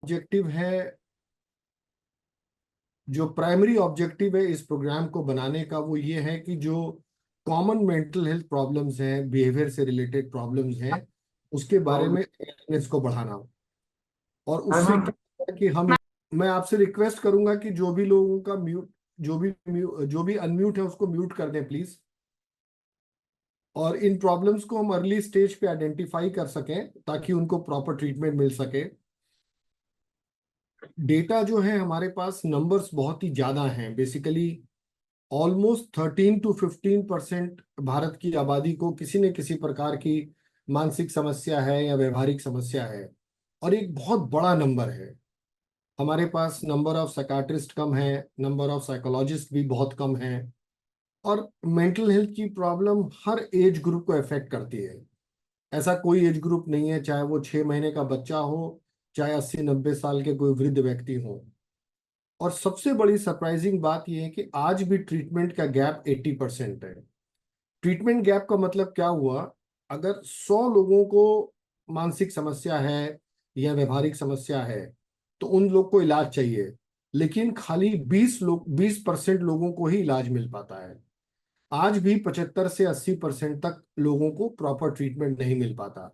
Objective है, जो primary objective है इस प्रोग्राम को बनाने का, वो ये है कि जो कॉमन मेंटल हेल्थ प्रॉब्लम्स हैं, बिहेवियर से रिलेटेड प्रॉब्लम्स हैं, उसके बारे में अवेयरनेस को बढ़ाना। और उससे क्या है कि मैं आपसे रिक्वेस्ट करूंगा कि जो भी लोगों का म्यूट, जो भी अनम्यूट है उसको म्यूट कर दें प्लीज। और इन प्रॉब्लम्स को हम अर्ली स्टेज पे आइडेंटिफाई कर सकें ताकि उनको प्रॉपर ट्रीटमेंट मिल सके। डेटा जो है हमारे पास, नंबर्स बहुत ही ज्यादा हैं। बेसिकली ऑलमोस्ट 13 to 15% भारत की आबादी को किसी न किसी प्रकार की मानसिक समस्या है या व्यवहारिक समस्या है, और एक बहुत बड़ा नंबर है। हमारे पास नंबर ऑफ साइकाट्रिस्ट कम है, नंबर ऑफ साइकोलॉजिस्ट भी बहुत कम है। और मेंटल हेल्थ की प्रॉब्लम हर एज ग्रुप को अफेक्ट करती है। ऐसा कोई एज ग्रुप नहीं है, चाहे वो 6 महीने का बच्चा हो, चाहे 80-90 साल के कोई वृद्ध व्यक्ति हो। और सबसे बड़ी सरप्राइजिंग बात यह है कि आज भी ट्रीटमेंट का गैप 80% है। ट्रीटमेंट गैप का मतलब क्या हुआ? अगर 100 लोगों को मानसिक समस्या है या व्यवहारिक समस्या है तो उन लोग को इलाज चाहिए, लेकिन खाली 20% लोगों को ही इलाज मिल पाता है। आज भी 75 से 80% तक लोगों को प्रॉपर ट्रीटमेंट नहीं मिल पाता।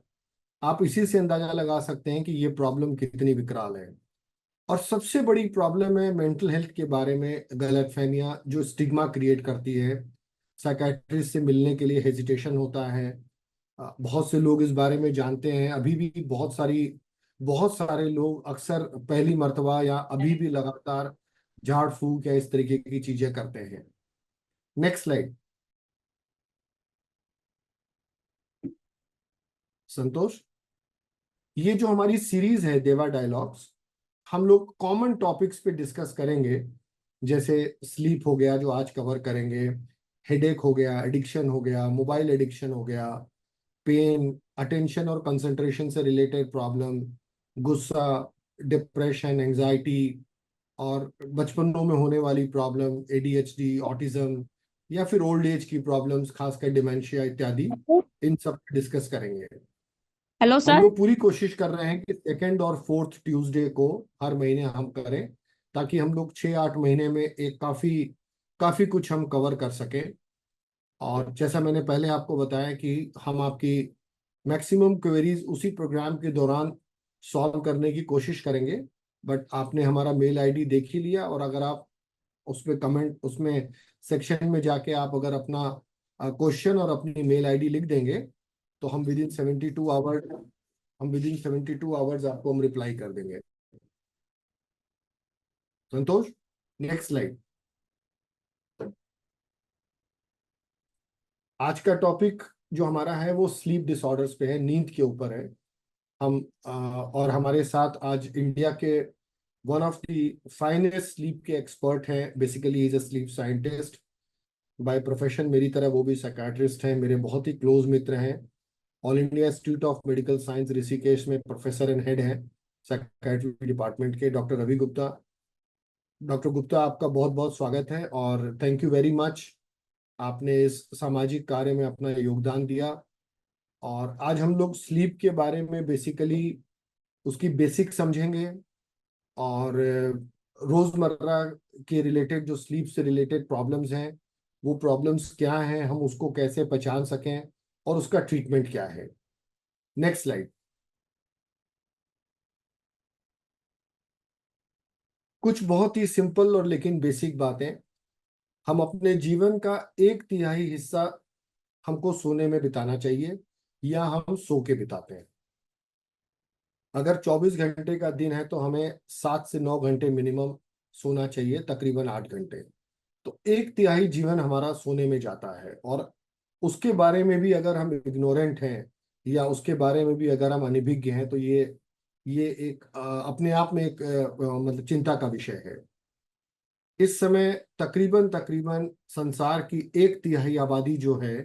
आप इसी से अंदाजा लगा सकते हैं कि ये प्रॉब्लम कितनी विकराल है। और सबसे बड़ी प्रॉब्लम है मेंटल हेल्थ के बारे में गलतफहमियां, जो स्टिग्मा क्रिएट करती है। साइकाट्रिस्ट से मिलने के लिए हेजिटेशन होता है। बहुत से लोग इस बारे में जानते हैं, अभी भी बहुत सारे लोग अक्सर पहली मर्तबा या अभी भी लगातार झाड़ फूक या इस तरीके की चीजें करते हैं। नेक्स्ट स्लाइड संतोष। ये जो हमारी सीरीज है देवा डायलॉग्स, हम लोग कॉमन टॉपिक्स पे डिस्कस करेंगे। जैसे स्लीप हो गया जो आज कवर करेंगे, हेडेक हो गया, एडिक्शन हो गया, मोबाइल एडिक्शन हो गया, पेन, अटेंशन और कंसंट्रेशन से रिलेटेड प्रॉब्लम, गुस्सा, डिप्रेशन, एंजाइटी, और बचपनों में होने वाली प्रॉब्लम, एडीएचडी, ऑटिज्म, या फिर ओल्ड एज की प्रॉब्लम्स, खासकर डिमेंशिया इत्यादि, इन सब डिस्कस करेंगे। हेलो हम सर। लोग पूरी कोशिश कर रहे हैं कि सेकेंड और फोर्थ ट्यूसडे को हर महीने हम करें, ताकि हम लोग 6-8 महीने में एक काफी काफी कुछ हम कवर कर सकें। और जैसा मैंने पहले आपको बताया कि हम आपकी मैक्सिमम क्वेरीज उसी प्रोग्राम के दौरान सॉल्व करने की कोशिश करेंगे। बट आपने हमारा मेल आईडी देख ही लिया, और अगर आप उसमें कमेंट, उसमें सेक्शन में जाके आप अगर अपना क्वेश्चन और अपनी मेल आईडी लिख देंगे तो हम विद इन 72 आवर्स आपको हम रिप्लाई कर देंगे। संतोष, नेक्स्ट स्लाइड। आज का टॉपिक जो हमारा है वो स्लीप डिसऑर्डर्स पे है, नींद के ऊपर है। और हमारे साथ आज इंडिया के one of the finest sleep के एक्सपर्ट हैं। Basically is a slip scientist by profession. मेरी तरह वो भी साइकाट्रिस्ट हैं, मेरे बहुत ही क्लोज मित्र हैं। All India institute of medical science Rishikesh में प्रोफेसर एंड हेड हैं साइकाट्री डिपार्टमेंट के, डॉक्टर रवि गुप्ता। डॉक्टर गुप्ता, आपका बहुत बहुत स्वागत है और थैंक यू वेरी मच। आपने इस सामाजिक कार्य में अपना योगदान दिया। और आज हम लोग स्लीप के बारे में बेसिकली उसकी बेसिक समझेंगे, और रोजमर्रा के रिलेटेड जो स्लीप से रिलेटेड प्रॉब्लम्स हैं, वो प्रॉब्लम्स क्या हैं, हम उसको कैसे पहचान सकें, और उसका ट्रीटमेंट क्या है। Next slide. कुछ बहुत ही सिंपल और लेकिन बेसिक बातें। हम अपने जीवन का 1/3 हिस्सा हमको सोने में बिताना चाहिए, या हम सो के बिताते हैं। अगर 24 घंटे का दिन है तो हमें 7 से 9 घंटे मिनिमम सोना चाहिए, तकरीबन 8 घंटे। तो 1/3 जीवन हमारा सोने में जाता है। और उसके बारे में भी अगर हम इग्नोरेंट हैं, या उसके बारे में भी अगर हम अनभिज्ञ हैं, तो ये एक अपने आप में एक मतलब चिंता का विषय है। इस समय तकरीबन तकरीबन संसार की 1/3 आबादी जो है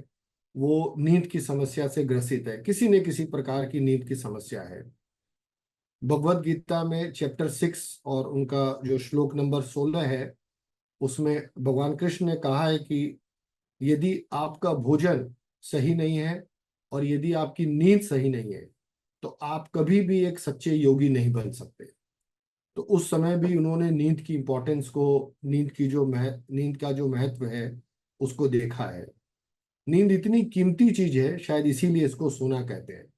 वो नींद की समस्या से ग्रसित है, किसी न किसी प्रकार की नींद की समस्या है। भगवत गीता में चैप्टर 6 और उनका जो श्लोक नंबर 16 है, उसमें भगवान कृष्ण ने कहा है कि यदि आपका भोजन सही नहीं है और यदि आपकी नींद सही नहीं है तो आप कभी भी एक सच्चे योगी नहीं बन सकते। तो उस समय भी उन्होंने नींद की इम्पोर्टेंस को, नींद का जो महत्व है उसको देखा है। नींद इतनी कीमती चीज है, शायद इसीलिए इसको सोना कहते हैं।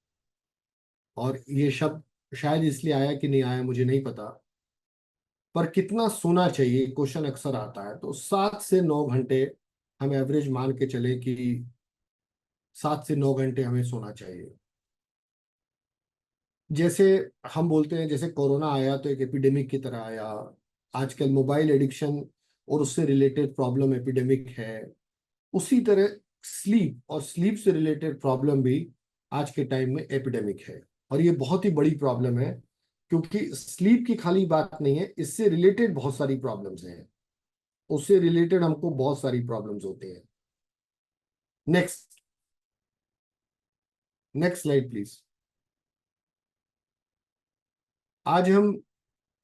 और ये शब्द शायद इसलिए आया कि नहीं आया मुझे नहीं पता, पर कितना सोना चाहिए क्वेश्चन अक्सर आता है। तो 7 से 9 घंटे हम एवरेज मान के चले कि 7 से 9 घंटे हमें सोना चाहिए। जैसे हम बोलते हैं, जैसे कोरोना आया तो एक एपिडेमिक की तरह आया। आजकल मोबाइल एडिक्शन और उससे रिलेटेड प्रॉब्लम एपिडेमिक है। उसी तरह स्लीप और स्लीप से रिलेटेड प्रॉब्लम भी आज के टाइम में एपिडेमिक है। और ये बहुत ही बड़ी प्रॉब्लम है, क्योंकि स्लीप की खाली बात नहीं है, इससे रिलेटेड बहुत सारी प्रॉब्लम्स हैं। उससे रिलेटेड हमको बहुत सारी प्रॉब्लम्स होती हैं। Next, next slide please. आज हम,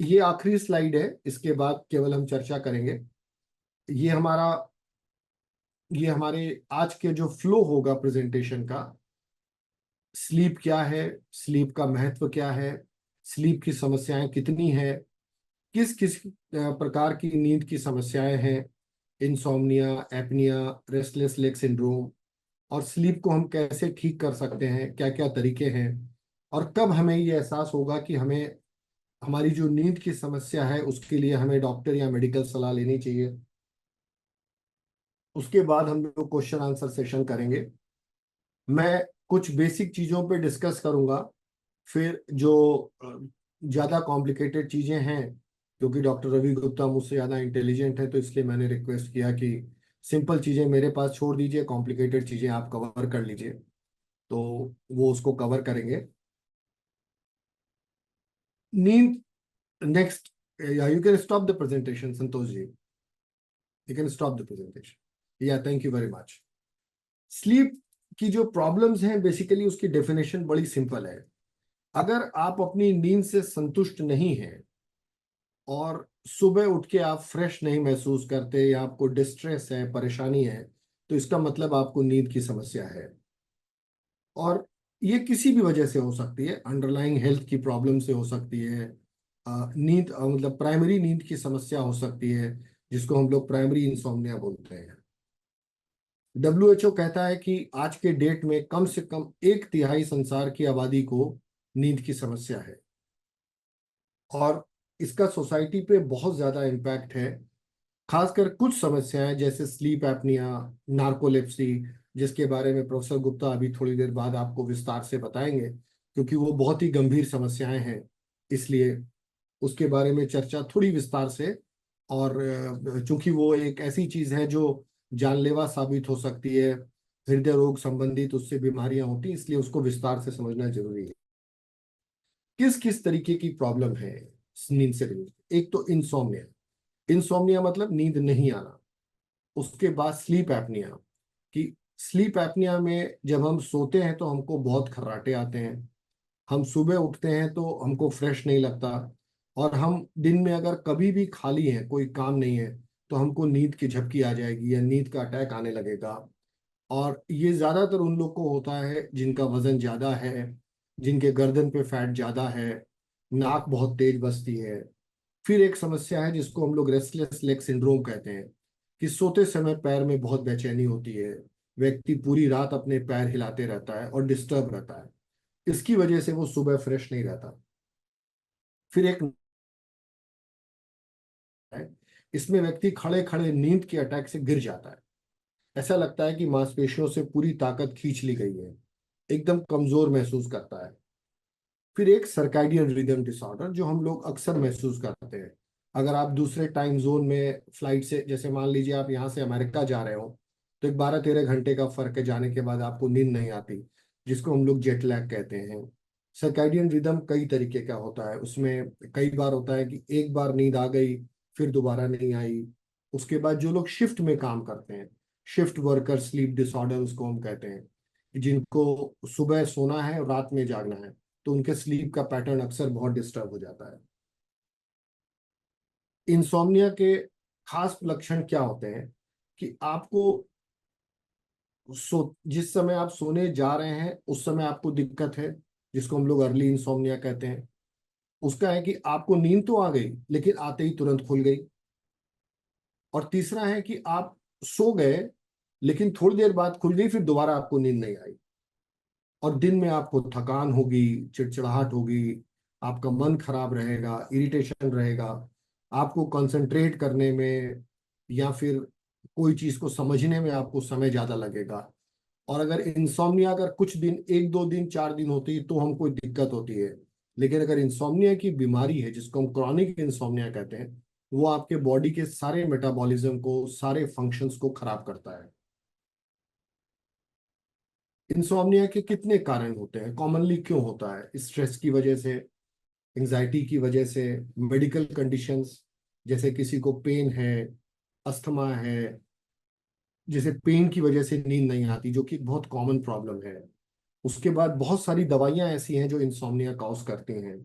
ये आखिरी स्लाइड है, इसके बाद केवल हम चर्चा करेंगे। ये हमारा, ये हमारे आज के जो फ्लो होगा प्रेजेंटेशन का, स्लीप क्या है, स्लीप का महत्व क्या है, स्लीप की समस्याएं कितनी है, किस किस प्रकार की नींद की समस्याएं हैं, insomnia, apnoea, restless leg syndrome, और स्लीप को हम कैसे ठीक कर सकते हैं, क्या क्या तरीके हैं, और कब हमें ये एहसास होगा कि हमें हमारी जो नींद की समस्या है उसके लिए हमें डॉक्टर या मेडिकल सलाह लेनी चाहिए। उसके बाद हम लोग क्वेश्चन आंसर सेशन करेंगे। मैं कुछ बेसिक चीज़ों पे डिस्कस करूंगा, फिर जो ज़्यादा कॉम्प्लिकेटेड चीज़ें हैं, क्योंकि डॉक्टर रवि गुप्ता मुझसे ज़्यादा इंटेलिजेंट है, तो इसलिए मैंने रिक्वेस्ट किया कि सिंपल चीज़ें मेरे पास छोड़ दीजिए, कॉम्प्लिकेटेड चीज़ें आप कवर कर लीजिए। तो वो उसको कवर करेंगे। नींद, next, you can stop the presentation Santosh ji, you can stop the presentation, या thank you very much. Sleep की जो प्रॉब्लम्स हैं बेसिकली उसकी डेफिनेशन बड़ी सिंपल है। अगर आप अपनी नींद से संतुष्ट नहीं हैं और सुबह उठ के आप फ्रेश नहीं महसूस करते, या आपको डिस्ट्रेस है, परेशानी है, तो इसका मतलब आपको नींद की समस्या है। और ये किसी भी वजह से हो सकती है, अंडरलाइंग हेल्थ की प्रॉब्लम से हो सकती है, मतलब प्राइमरी नींद की समस्या हो सकती है, जिसको हम लोग प्राइमरी इंसोम्निया बोलते हैं। WHO कहता है कि आज के डेट में कम से कम 1/3 संसार की आबादी को नींद की समस्या है। और इसका सोसाइटी पे बहुत ज्यादा इम्पैक्ट है। खासकर कुछ समस्याएं जैसे स्लीप एपनिया, नार्कोलेप्सी, जिसके बारे में प्रोफेसर गुप्ता अभी थोड़ी देर बाद आपको विस्तार से बताएंगे, क्योंकि वो बहुत ही गंभीर समस्याएं हैं, इसलिए उसके बारे में चर्चा थोड़ी विस्तार से। और चूंकि वो एक ऐसी चीज है जो जानलेवा साबित हो सकती है, हृदय रोग संबंधित उससे बीमारियां होती हैं, इसलिए उसको विस्तार से समझना जरूरी है। किस किस तरीके की प्रॉब्लम है नींद से रिलेटेड? एक तो इंसोम्निया, इंसोम्निया मतलब नींद नहीं आना। उसके बाद स्लीप एपनिया, कि स्लीप एपनिया में जब हम सोते हैं तो हमको बहुत खर्राटे आते हैं, हम सुबह उठते हैं तो हमको फ्रेश नहीं लगता, और हम दिन में अगर कभी भी खाली हैं, कोई काम नहीं है, तो हमको नींद की झपकी आ जाएगी या नींद का अटैक आने लगेगा। और ये ज्यादातर उन लोग को होता है जिनका वजन ज्यादा है, जिनके गर्दन पे फैट ज्यादा है, नाक बहुत तेज बजती है। फिर एक समस्या है जिसको हम लोग रेस्टलेस लेग सिंड्रोम कहते हैं, कि सोते समय पैर में बहुत बेचैनी होती है, व्यक्ति पूरी रात अपने पैर हिलाते रहता है और डिस्टर्ब रहता है, इसकी वजह से वो सुबह फ्रेश नहीं रहता। फिर एक है, इसमें व्यक्ति खड़े खड़े नींद के अटैक से गिर जाता है, ऐसा लगता है कि मांसपेशियों से पूरी ताकत खींच ली गई है, एकदम कमजोर महसूस करता है। फिर एक सर्काइडियन रिदम डिसऑर्डर जो हम लोग अक्सर महसूस करते हैं, अगर आप दूसरे टाइम जोन में फ्लाइट से, जैसे मान लीजिए आप यहाँ से अमेरिका जा रहे हो, तो एक 12-13 घंटे का फर्क है, जाने के बाद आपको नींद नहीं आती, जिसको हम लोग जेट लैग कहते हैं। सर्काइडियन रिदम कई तरीके का होता है, उसमें कई बार होता है कि एक बार नींद आ गई फिर दोबारा नहीं आई। उसके बाद जो लोग शिफ्ट में काम करते हैं, शिफ्ट वर्कर स्लीप डिसऑर्डर उसको हम कहते हैं, जिनको सुबह सोना है और रात में जागना है, तो उनके स्लीप का पैटर्न अक्सर बहुत डिस्टर्ब हो जाता है। इंसोम्निया के खास लक्षण क्या होते हैं, कि आपको जिस समय आप सोने जा रहे हैं उस समय आपको दिक्कत है, जिसको हम लोग अर्ली इंसोम्निया कहते हैं। उसका है कि आपको नींद तो आ गई लेकिन आते ही तुरंत खुल गई। और तीसरा है कि आप सो गए लेकिन थोड़ी देर बाद खुल गई, फिर दोबारा आपको नींद नहीं आई। और दिन में आपको थकान होगी, चिड़चिड़ाहट होगी, आपका मन खराब रहेगा, इरिटेशन रहेगा, आपको कंसंट्रेट करने में या फिर कोई चीज को समझने में आपको समय ज्यादा लगेगा। और अगर इंसोम्निया अगर कुछ दिन, 1 2 दिन 4 दिन होती है तो हमको दिक्कत होती है। लेकिन अगर इंसोम्निया की बीमारी है जिसको हम क्रॉनिक इंसोम्निया कहते हैं, वो आपके बॉडी के सारे मेटाबॉलिज्म को, सारे फंक्शंस को खराब करता है। इंसोम्निया के कितने कारण होते हैं, कॉमनली क्यों होता है? स्ट्रेस की वजह से, एंजाइटी की वजह से, मेडिकल कंडीशंस, जैसे किसी को पेन है, अस्थमा है, जैसे पेन की वजह से नींद नहीं आती, जो कि एक बहुत कॉमन प्रॉब्लम है। उसके बाद बहुत सारी दवाइयां ऐसी हैं जो इंसोम्निया कॉज करती हैं।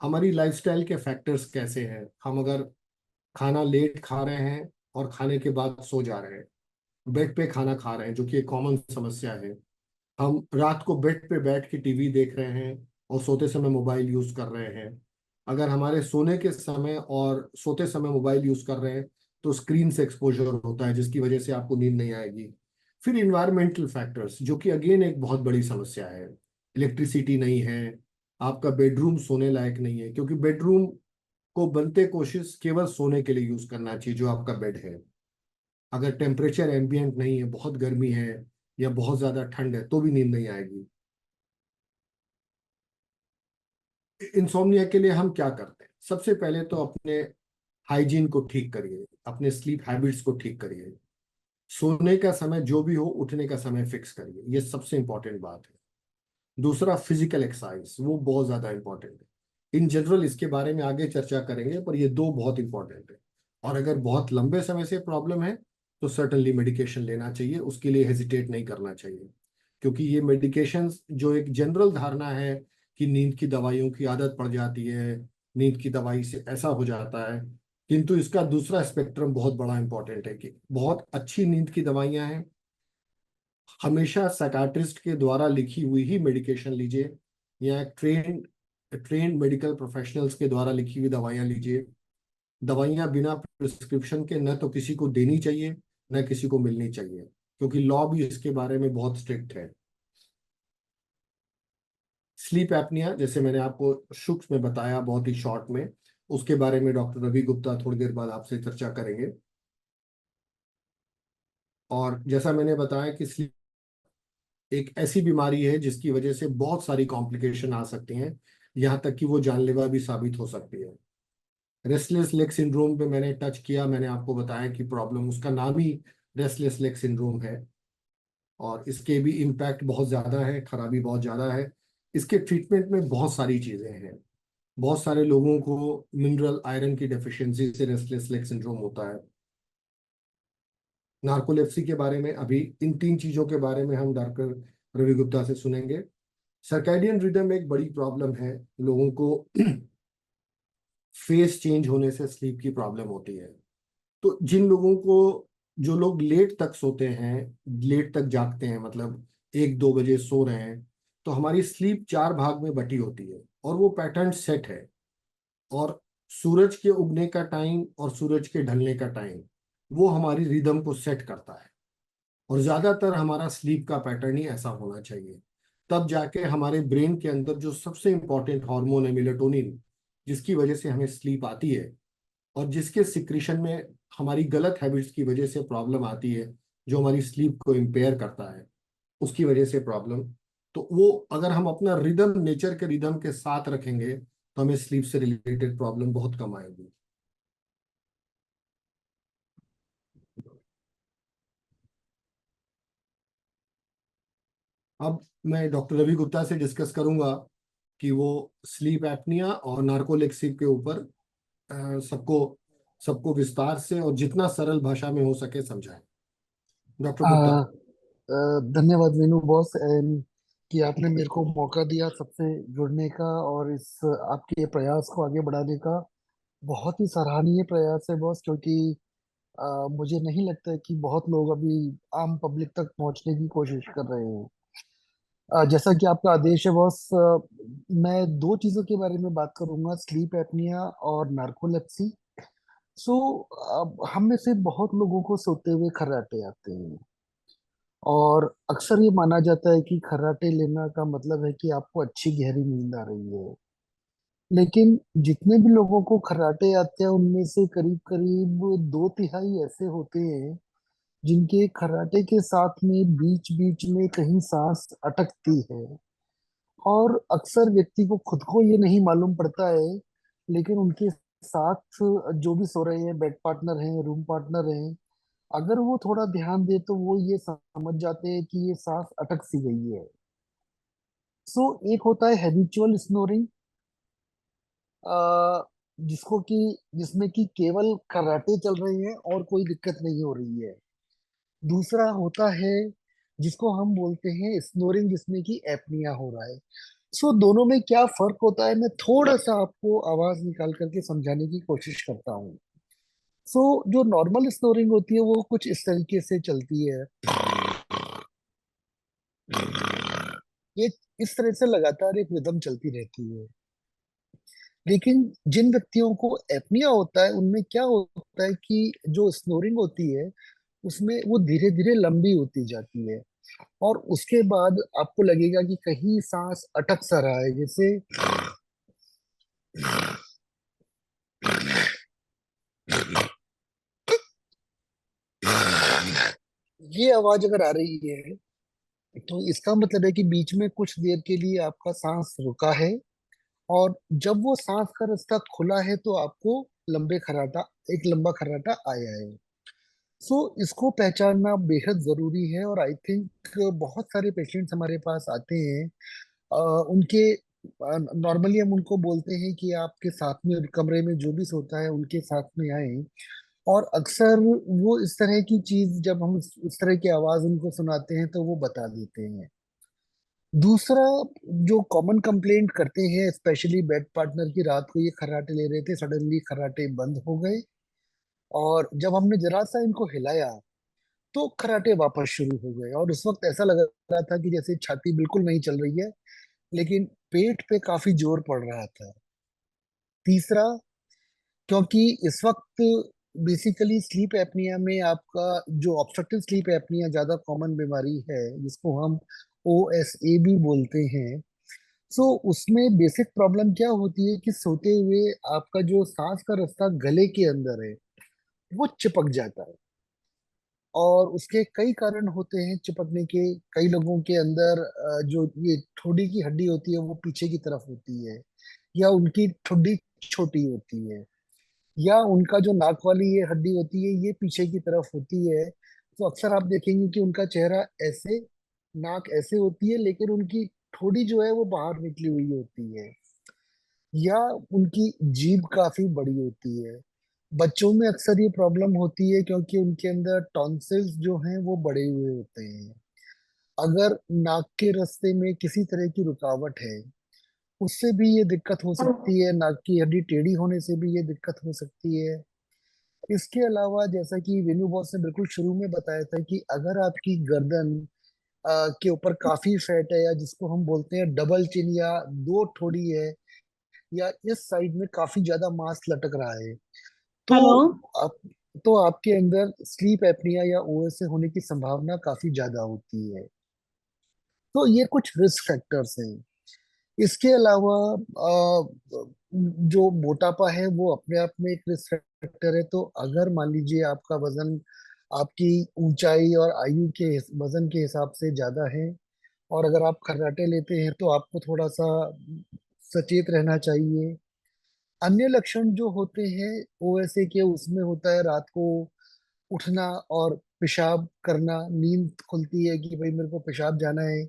हमारी लाइफस्टाइल के फैक्टर्स कैसे हैं, हम अगर खाना लेट खा रहे हैं और खाने के बाद सो जा रहे हैं, बेड पे खाना खा रहे हैं जो कि एक कॉमन समस्या है, हम रात को बेड पे बैठ के टीवी देख रहे हैं और सोते समय मोबाइल यूज कर रहे हैं, अगर हमारे सोने के समय और सोते समय मोबाइल यूज कर रहे हैं तो स्क्रीन से एक्सपोजर होता है जिसकी वजह से आपको नींद नहीं आएगी। फिर इन्वायरमेंटल फैक्टर्स जो कि अगेन एक बहुत बड़ी समस्या है। इलेक्ट्रिसिटी नहीं है, आपका बेडरूम सोने लायक नहीं है, क्योंकि बेडरूम को बनते कोशिश केवल सोने के लिए यूज करना चाहिए जो आपका बेड है। अगर टेम्परेचर एम्बियंट नहीं है, बहुत गर्मी है या बहुत ज्यादा ठंड है, तो भी नींद नहीं आएगी। इंसोम्निया के लिए हम क्या करते हैं? सबसे पहले तो अपने हाइजीन को ठीक करिए, अपने स्लीप हैबिट्स को ठीक करिए, सोने का समय जो भी हो उठने का समय फिक्स करिए, ये सबसे इंपॉर्टेंट बात है। दूसरा, फिजिकल एक्सरसाइज, वो बहुत ज्यादा इंपॉर्टेंट है। इन जनरल इसके बारे में आगे चर्चा करेंगे, पर ये दो बहुत इंपॉर्टेंट है। और अगर बहुत लंबे समय से प्रॉब्लम है तो सर्टनली मेडिकेशन लेना चाहिए, उसके लिए हेजिटेट नहीं करना चाहिए। क्योंकि ये मेडिकेशंस जो एक जनरल धारणा है कि नींद की दवाइयों की आदत पड़ जाती है, नींद की दवाई से ऐसा हो जाता है, किंतु इसका दूसरा स्पेक्ट्रम बहुत बड़ा इंपॉर्टेंट है कि बहुत अच्छी नींद की दवाइयां हैं। हमेशा साइकाट्रिस्ट के द्वारा लिखी हुई ही मेडिकेशन लीजिए, या ट्रेंड ट्रेंड मेडिकल प्रोफेशनल्स के द्वारा लिखी हुई दवाइयां लीजिए। दवाइयां बिना प्रिस्क्रिप्शन के न तो किसी को देनी चाहिए, न किसी को मिलनी चाहिए, क्योंकि लॉ भी इसके बारे में बहुत स्ट्रिक्ट है। स्लीप एपनिया, जैसे मैंने आपको सूक्ष्म में बताया बहुत ही शॉर्ट में, उसके बारे में डॉक्टर रवि गुप्ता थोड़ी देर बाद आपसे चर्चा करेंगे। और जैसा मैंने बताया कि स्लीप एक ऐसी बीमारी है जिसकी वजह से बहुत सारी कॉम्प्लिकेशन आ सकती हैं, यहाँ तक कि वो जानलेवा भी साबित हो सकती है। रेस्टलेस लेग सिंड्रोम पे मैंने टच किया, मैंने आपको बताया कि प्रॉब्लम, उसका नाम ही रेस्टलेस लेग सिंड्रोम है। और इसके भी इम्पैक्ट बहुत ज़्यादा है, खराबी बहुत ज़्यादा है। इसके ट्रीटमेंट में बहुत सारी चीज़ें हैं। बहुत सारे लोगों को मिनरल आयरन की डेफिशिएंसी से रेस्टलेस लेग सिंड्रोम होता है। नार्कोलेप्सी के बारे में अभी, इन तीन चीज़ों के बारे में हम डॉक्टर रवि गुप्ता से सुनेंगे। सर्कैडियन रिदम एक बड़ी प्रॉब्लम है लोगों को। फेस चेंज होने से स्लीप की प्रॉब्लम होती है। तो जिन लोगों को, जो लोग लेट तक सोते हैं, लेट तक जागते हैं, मतलब 1 2 बजे सो रहे हैं, तो हमारी स्लीप 4 भाग में बटी होती है और वो पैटर्न सेट है। और सूरज के उगने का टाइम और सूरज के ढलने का टाइम, वो हमारी रिदम को सेट करता है। और ज्यादातर हमारा स्लीप का पैटर्न ही ऐसा होना चाहिए। तब जाके हमारे ब्रेन के अंदर जो सबसे इंपॉर्टेंट हार्मोन है मेलेटोनिन, जिसकी वजह से हमें स्लीप आती है और जिसके सिक्रीशन में हमारी गलत हैबिट्स की वजह से प्रॉब्लम आती है, जो हमारी स्लीप को इम्पेयर करता है, उसकी वजह से प्रॉब्लम। तो वो अगर हम अपना रिदम नेचर के रिदम के साथ रखेंगे तो हमें स्लीप से रिलेटेड प्रॉब्लम बहुत कम आएगी। अब मैं डॉक्टर रवि गुप्ता से डिस्कस करूंगा कि वो स्लीप एपनिया और नार्कोलेक्सी के ऊपर सबको सबको विस्तार से और जितना सरल भाषा में हो सके समझाएं। डॉक्टर आ, गुप्ता। धन्यवाद मीनू बॉस, कि आपने मेरे को मौका दिया सबसे जुड़ने का और इस आपके ये प्रयास को आगे बढ़ाने का। बहुत ही सराहनीय प्रयास है बॉस, क्योंकि मुझे नहीं लगता है कि बहुत लोग अभी आम पब्लिक तक पहुंचने की कोशिश कर रहे हैं। जैसा कि आपका आदेश है बॉस, मैं दो चीजों के बारे में बात करूंगा, स्लीप एपनिया और नार्कोलेप्सी। सो अब हम में से बहुत लोगों को सोते हुए खर्राटे आते हैं, और अक्सर ये माना जाता है कि खर्राटे लेना का मतलब है कि आपको अच्छी गहरी नींद आ रही है। लेकिन जितने भी लोगों को खर्राटे आते हैं उनमें से करीब करीब 2/3 ऐसे होते हैं जिनके खर्राटे के साथ में बीच बीच में कहीं सांस अटकती है। और अक्सर व्यक्ति को खुद को ये नहीं मालूम पड़ता है, लेकिन उनके साथ जो भी सो रहे हैं, बेड पार्टनर हैं, रूम पार्टनर हैं, अगर वो थोड़ा ध्यान दे तो वो ये समझ जाते हैं कि ये सांस अटक सी गई है। सो एक होता है हैबिचुअल स्नोरिंग, जिसको कि जिसमें कि केवल खर्राटे चल रहे हैं और कोई दिक्कत नहीं हो रही है। दूसरा होता है जिसको हम बोलते हैं स्नोरिंग, जिसमें कि एपनिया हो रहा है। सो दोनों में क्या फर्क होता है, मैं थोड़ा सा आपको आवाज निकाल करके समझाने की कोशिश करता हूँ। सो जो नॉर्मल स्नोरिंग होती है वो कुछ इस तरीके से चलती है। ये इस तरह से लगातार एक रिदम चलती रहती है। लेकिन जिन व्यक्तियों को एपनिया होता है उनमें क्या होता है कि जो स्नोरिंग होती है उसमें वो धीरे धीरे लंबी होती जाती है, और उसके बाद आपको लगेगा कि कहीं सांस अटक सा रहा है, जैसे ये आवाज अगर आ रही है तो इसका मतलब है कि बीच में कुछ देर के लिए आपका सांस रुका है, और जब वो सांस का रास्ता खुला है तो आपको एक लंबा खर्राटा आया है। सो इसको पहचानना बेहद जरूरी है, और आई थिंक बहुत सारे पेशेंट्स हमारे पास आते हैं। अ, उनके नॉर्मली हम उनको बोलते हैं कि आपके साथ में कमरे में जो भी सोता है उनके साथ में आए, और अक्सर वो इस तरह की चीज जब हम इस तरह की आवाज उनको सुनाते हैं तो वो बता देते हैं। दूसरा जो कॉमन कंप्लेंट करते हैं, स्पेशली बेड पार्टनर की, रात को ये खर्राटे ले रहे थे, सडनली खर्राटे बंद हो गए, और जब हमने जरा सा इनको हिलाया तो खर्राटे वापस शुरू हो गए, और उस वक्त ऐसा लग रहा था कि जैसे छाती बिल्कुल नहीं चल रही है, लेकिन पेट पे काफी जोर पड़ रहा था। तीसरा, क्योंकि इस वक्त बेसिकली स्लीप एपनिया में आपका जो ऑब्स्ट्रक्टिव स्लीप एपनिया ज्यादा कॉमन बीमारी है, जिसको हम OSA भी बोलते हैं। सो उसमें बेसिक प्रॉब्लम क्या होती है कि सोते हुए आपका जो सांस का रास्ता गले के अंदर है वो चिपक जाता है, और उसके कई कारण होते हैं चिपकने के। कई लोगों के अंदर जो ये ठोड़ी की हड्डी होती है वो पीछे की तरफ होती है, या उनकी ठुड्डी छोटी होती है, या उनका जो नाक वाली ये हड्डी होती है ये पीछे की तरफ होती है। तो अक्सर आप देखेंगे कि उनका चेहरा ऐसे, नाक ऐसे होती है, लेकिन उनकी ठोड़ी जो है वो बाहर निकली हुई होती है, या उनकी जीभ काफी बड़ी होती है। बच्चों में अक्सर ये प्रॉब्लम होती है क्योंकि उनके अंदर टॉन्सिल्स जो हैं वो बड़े हुए होते हैं। अगर नाक के रास्ते में किसी तरह की रुकावट है, उससे भी ये दिक्कत हो सकती है। नाक की हड्डी टेढ़ी होने से भी ये दिक्कत हो सकती है। इसके अलावा जैसा कि वेन्यू बॉस ने बिल्कुल शुरू में बताया था कि अगर आपकी गर्दन के ऊपर काफी फैट है, या जिसको हम बोलते हैं डबल चिन, या दो ठोड़ी है, या इस साइड में काफी ज्यादा मांस लटक रहा है, तो हेलो। आप तो आपके अंदर स्लीप एपनिया या OSA होने की संभावना काफी ज्यादा होती है। तो ये कुछ रिस्क फैक्टर्स हैं। इसके अलावा जो मोटापा है वो अपने आप में एक रिस्क फैक्टर है। तो अगर मान लीजिए आपका वजन आपकी ऊंचाई और आयु के वजन के हिसाब से ज्यादा है, और अगर आप खर्राटे लेते हैं तो आपको थोड़ा सा सचेत रहना चाहिए। अन्य लक्षण जो होते हैं OSA के, उसमें होता है रात को उठना और पेशाब करना। नींद खुलती है कि भाई मेरे को पेशाब जाना है,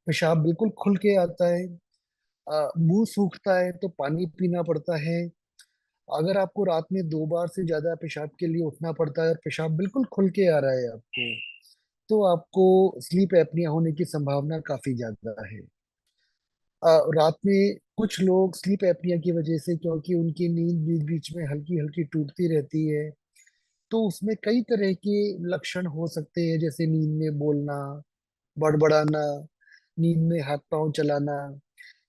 पेशाब बिल्कुल खुल के आता है। मुंह सूखता है तो पानी पीना पड़ता है। अगर आपको रात में 2 बार से ज्यादा पेशाब के लिए उठना पड़ता है और पेशाब बिल्कुल खुल के आ रहा है आपको, तो आपको स्लीप एपनिया होने की संभावना काफी ज्यादा है। रात में कुछ लोग स्लीप एपनिया की वजह से, क्योंकि उनकी नींद बीच बीच में हल्की हल्की टूटती रहती है, तो उसमें कई तरह के लक्षण हो सकते हैं, जैसे नींद में बोलना, बड़बड़ाना, नींद में हाथ पांव चलाना,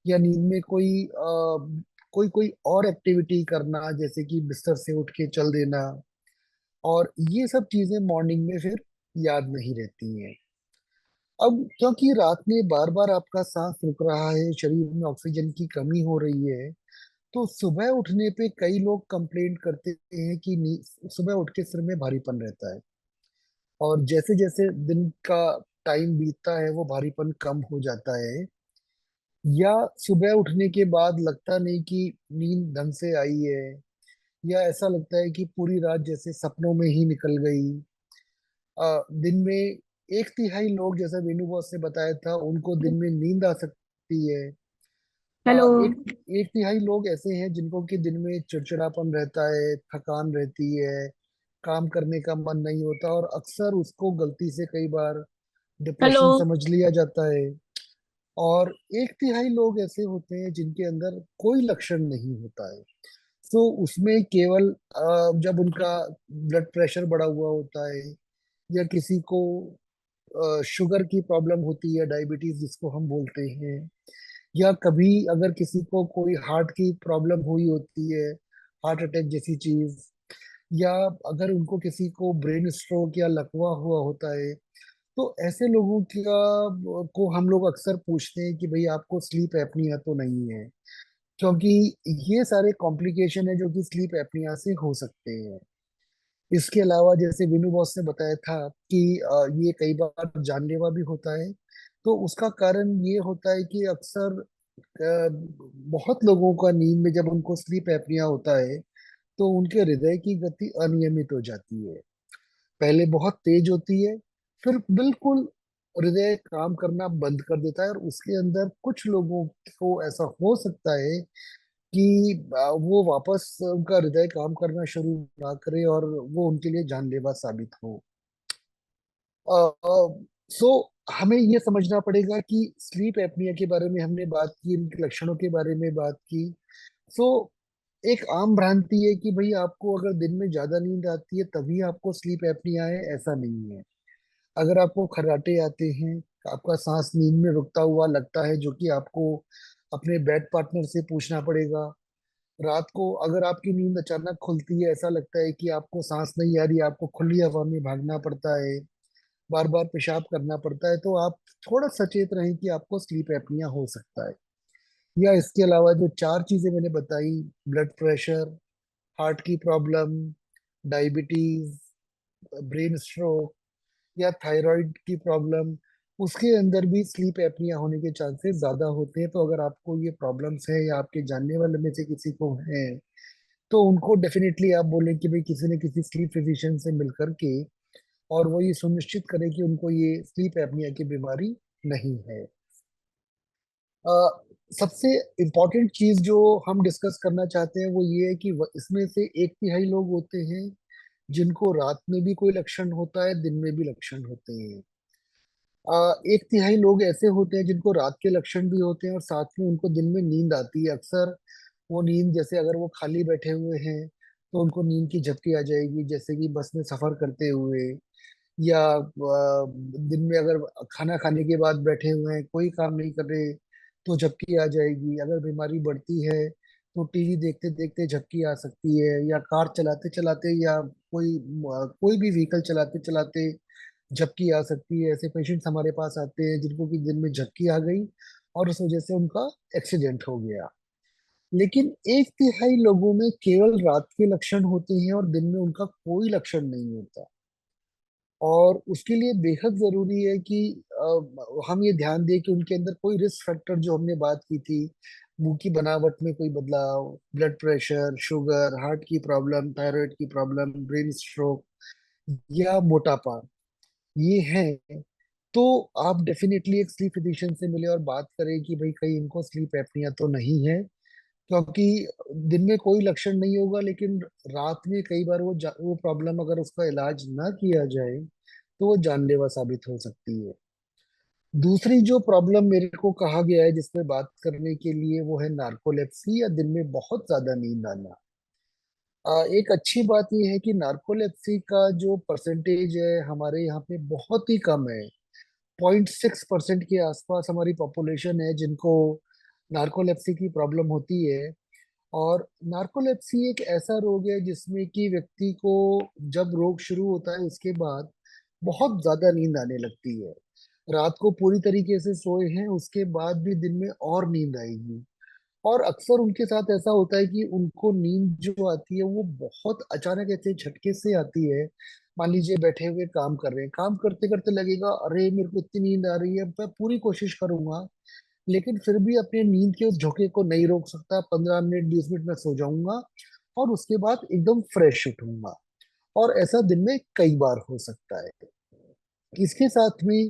या नींद में कोई कोई और एक्टिविटी करना, जैसे कि बिस्तर से उठ के चल देना, और ये सब चीजें मॉर्निंग में फिर याद नहीं रहती हैं। अब क्योंकि रात में बार बार आपका सांस रुक रहा है, शरीर में ऑक्सीजन की कमी हो रही है, तो सुबह उठने पे कई लोग कंप्लेंट करते हैं कि सुबह उठ के सिर में भारीपन रहता है, और जैसे जैसे दिन का टाइम बीतता है वो भारीपन कम हो जाता है। या सुबह उठने के बाद लगता नहीं कि नींद ढंग से आई है, या ऐसा लगता है कि पूरी रात जैसे सपनों में ही निकल गई। दिन में एक तिहाई लोग, जैसा वेणु बॉस ने बताया था, उनको दिन में नींद आ सकती है। हेलो। एक एक तिहाई लोग ऐसे हैं जिनको कि दिन में चिड़चिड़ापन रहता है, थकान रहती है, काम करने का मन नहीं होता, और अक्सर उसको गलती से कई बार हेलो। डिप्रेशन समझ लिया जाता है। और एक तिहाई लोग ऐसे होते हैं जिनके अंदर कोई लक्षण नहीं होता है। तो उसमें केवल जब उनका ब्लड प्रेशर बढ़ा हुआ होता है, या किसी को शुगर की प्रॉब्लम होती है, डायबिटीज जिसको हम बोलते हैं, या कभी अगर किसी को कोई हार्ट की प्रॉब्लम हुई होती है, हार्ट अटैक जैसी चीज, या अगर उनको किसी को ब्रेन स्ट्रोक या लकवा हुआ होता है, तो ऐसे लोगों को हम लोग अक्सर पूछते हैं कि भाई आपको स्लीप एपनिया तो नहीं है, क्योंकि ये सारे कॉम्प्लिकेशन है जो कि स्लीप एपनिया से हो सकते हैं। इसके अलावा जैसे विनू बॉस ने बताया था कि ये कई बार जानलेवा भी होता है। तो उसका कारण ये होता है कि अक्सर बहुत लोगों का नींद में जब उनको स्लीप एपनिया होता है, तो उनके हृदय की गति अनियमित हो जाती है। पहले बहुत तेज होती है, फिर बिल्कुल हृदय काम करना बंद कर देता है, और उसके अंदर कुछ लोगों को ऐसा हो सकता है कि वो वापस उनका हृदय काम करना शुरू ना करे, और वो उनके लिए जानलेवा साबित हो। सो हमें ये समझना पड़ेगा कि स्लीप एपनिया के बारे में हमने बात की, इनके लक्षणों के बारे में बात की। सो एक आम भ्रांति है कि भाई आपको अगर दिन में ज्यादा नींद आती है तभी आपको स्लीप एपनिया है, ऐसा नहीं है। अगर आपको खर्राटे आते हैं, आपका सांस नींद में रुकता हुआ लगता है, जो कि आपको अपने बेड पार्टनर से पूछना पड़ेगा। रात को अगर आपकी नींद अचानक खुलती है, ऐसा लगता है कि आपको सांस नहीं आ रही, आपको खुली हवा में भागना पड़ता है, बार बार पेशाब करना पड़ता है, तो आप थोड़ा सचेत रहें कि आपको स्लीप एपनिया हो सकता है। या इसके अलावा जो चार चीजें मैंने बताई, ब्लड प्रेशर, हार्ट की प्रॉब्लम, डायबिटीज, ब्रेन स्ट्रोक, या थायराइड की प्रॉब्लम, उसके अंदर भी स्लीप एपनिया होने के चांसेस ज्यादा होते हैं। तो अगर आपको ये प्रॉब्लम्स है या आपके जानने वाले में से किसी को है, तो उनको डेफिनेटली आप बोलें कि भाई किसी न किसी स्लीप फिजिशियन से मिल करके, और वो ये सुनिश्चित करें कि उनको ये स्लीप एपनिया की बीमारी नहीं है। अ, सबसे इम्पोर्टेंट चीज जो हम डिस्कस करना चाहते हैं वो ये है कि इसमें से एक तिहाई लोग होते हैं जिनको रात में भी कोई लक्षण होता है, दिन में भी लक्षण होते हैं। एक तिहाई लोग ऐसे होते हैं जिनको रात के लक्षण भी होते हैं और साथ में उनको दिन में नींद आती है। अक्सर वो नींद, जैसे अगर वो खाली बैठे हुए हैं तो उनको नींद की झपकी आ जाएगी, जैसे कि बस में सफर करते हुए, या दिन में अगर खाना खाने के बाद बैठे हुए हैं, कोई काम नहीं कर रहे, तो झपकी आ जाएगी। अगर बीमारी बढ़ती है तो टीवी देखते देखते झपकी आ सकती है, या कार चलाते चलाते, या कोई भी व्हीकल चलाते चलाते झपकी आ सकती है। ऐसे पेशेंट्स हमारे पास आते हैं जिनको कि दिन में झपकी आ गई और उस वजह से उनका एक्सीडेंट हो गया। लेकिन एक तिहाई लोगों में केवल रात के लक्षण होते हैं और दिन में उनका कोई लक्षण नहीं होता। और उसके लिए बेहद जरूरी है कि हम ये ध्यान दें कि उनके अंदर कोई रिस्क फैक्टर, जो हमने बात की थी, मुंह की बनावट में कोई बदलाव, ब्लड प्रेशर, शुगर, हार्ट की प्रॉब्लम, थायराइड की प्रॉब्लम, ब्रेन स्ट्रोक, या मोटापा, ये है, तो आप डेफिनेटली एक स्लीप फिजिशियन से मिले और बात करें कि भाई कहीं इनको स्लीप एपनिया तो नहीं है। क्योंकि दिन में कोई लक्षण नहीं होगा, लेकिन रात में कई बार वो प्रॉब्लम अगर उसका इलाज ना किया जाए तो वो जानलेवा साबित हो सकती है। दूसरी जो प्रॉब्लम मेरे को कहा गया है जिसमें बात करने के लिए, वो है नार्कोलेप्सी, या दिन में बहुत ज्यादा नींद आना। एक अच्छी बात यह है कि नार्कोलेप्सी का जो परसेंटेज है हमारे यहाँ पे बहुत ही कम है। 0.6% के आसपास हमारी पॉपुलेशन है जिनको नार्कोलेप्सी की प्रॉब्लम होती है। और नार्कोलेप्सी एक ऐसा रोग है जिसमें कि व्यक्ति को जब रोग शुरू होता है उसके बाद बहुत ज्यादा नींद आने लगती है। रात को पूरी तरीके से सोए हैं उसके बाद भी दिन में और नींद आएगी। और अक्सर उनके साथ ऐसा होता है कि उनको नींद जो आती है वो बहुत अचानक ऐसे झटके से आती है। मान लीजिए बैठे हुए काम कर रहे हैं, काम करते करते लगेगा अरे मेरे को इतनी नींद आ रही है, मैं पूरी कोशिश करूंगा लेकिन फिर भी अपने नींद के उस झोंके को नहीं रोक सकता। 15 मिनट 20 मिनट में सो जाऊंगा और उसके बाद एकदम फ्रेश उठूंगा। और ऐसा दिन में कई बार हो सकता है। इसके साथ में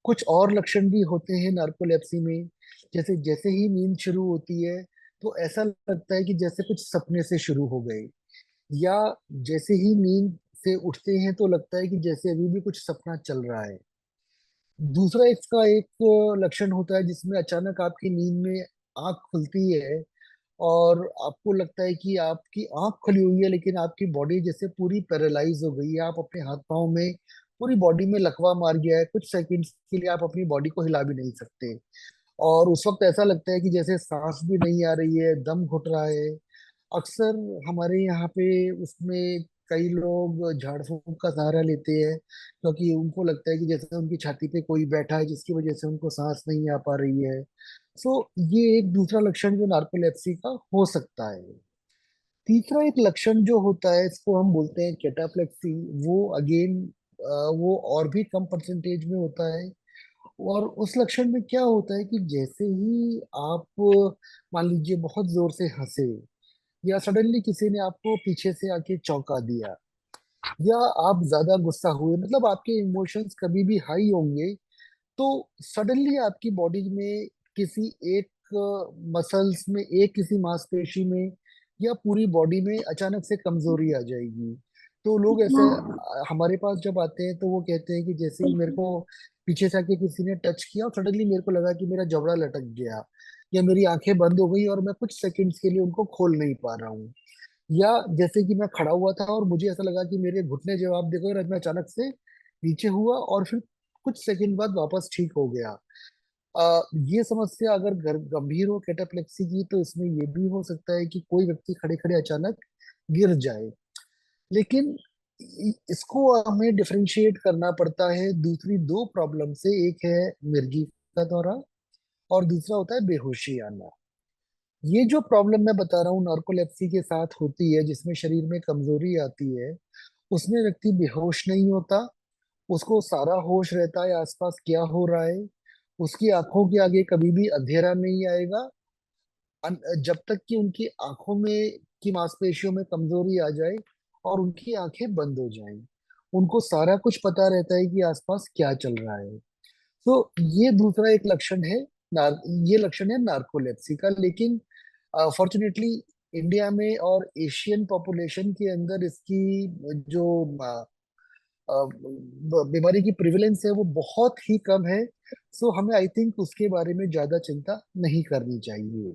कुछ और लक्षण भी होते हैं नार्कोलेप्सी में। जैसे जैसे ही नींद शुरू होती है तो ऐसा लगता है कि जैसे कुछ सपने से शुरू हो गए, या जैसे ही नींद से उठते हैं तो लगता है कि जैसे अभी भी कुछ सपना चल रहा है। दूसरा इसका एक लक्षण होता है जिसमें अचानक आपकी नींद में आंख खुलती है और आपको लगता है कि आपकी आंख खुली हुई है लेकिन आपकी बॉडी जैसे पूरी पैरालाइज हो गई है। आप अपने हाथ पांव में, पूरी बॉडी में लकवा मार गया है, कुछ सेकंड्स के लिए आप अपनी बॉडी को हिला भी नहीं सकते। और उस वक्त ऐसा लगता है कि जैसे सांस भी नहीं आ रही है, दम घुट रहा है। अक्सर हमारे यहाँ पे उसमें कई लोग झाड़ फूक का सहारा लेते हैं क्योंकि उनको लगता है कि जैसे उनकी छाती पे कोई बैठा है जिसकी वजह से उनको सांस नहीं आ पा रही है। सो ये एक दूसरा लक्षण जो नार्कोलेप्सी का हो सकता है। तीसरा एक लक्षण जो होता है इसको हम बोलते हैं कैटाप्लेक्सी। वो अगेन वो और भी कम परसेंटेज में होता है। और उस लक्षण में क्या होता है कि जैसे ही आप मान लीजिए बहुत जोर से हंसे, या सडनली किसी ने आपको पीछे से आके चौंका दिया, या आप ज्यादा गुस्सा हुए, मतलब आपके इमोशंस कभी भी हाई होंगे तो सडनली आपकी बॉडी में किसी एक मसल्स में, एक किसी मांसपेशी में, या पूरी बॉडी में अचानक से कमजोरी आ जाएगी। तो लोग ऐसे हमारे पास जब आते हैं तो वो कहते हैं कि जैसे ही मेरे को पीछे से आके किसी ने टच किया और सडनली मेरे को लगा कि मेरा जबड़ा लटक गया, या मेरी आंखें बंद हो गई और मैं कुछ सेकंड्स के लिए उनको खोल नहीं पा रहा हूँ। या जैसे कि मैं खड़ा हुआ था और मुझे ऐसा लगा कि मेरे घुटने जवाब दे गए और मैं अचानक से नीचे हुआ और फिर कुछ सेकंड बाद वापस ठीक हो गया। ये समस्या अगर गंभीर हो कैटाप्लेक्सी की तो इसमें ये भी हो सकता है कि कोई व्यक्ति खड़े खड़े अचानक गिर जाए। लेकिन इसको हमें डिफरेंशिएट करना पड़ता है दूसरी दो प्रॉब्लम से। एक है मिर्गी का दौरा और दूसरा होता है बेहोशी आना। ये जो प्रॉब्लम मैं बता रहा हूँ नार्कोलेप्सी के साथ होती है जिसमें शरीर में कमजोरी आती है, उसमें व्यक्ति बेहोश नहीं होता। उसको सारा होश रहता है आसपास क्या हो रहा है। उसकी आंखों के आगे कभी भी अंधेरा नहीं आएगा जब तक कि उनकी आंखों में की मांसपेशियों में कमजोरी आ जाए और उनकी आंखें बंद हो जाएं। उनको सारा कुछ पता रहता है कि आसपास क्या चल रहा है। तो ये दूसरा एक लक्षण है। ये लक्षण है नार्कोलेप्सी का। लेकिन फॉर्चुनेटली इंडिया में और एशियन पॉपुलेशन के अंदर इसकी जो बीमारी की प्रिवेलेंस है वो बहुत ही कम है। सो हमें आई थिंक उसके बारे में ज्यादा चिंता नहीं करनी चाहिए।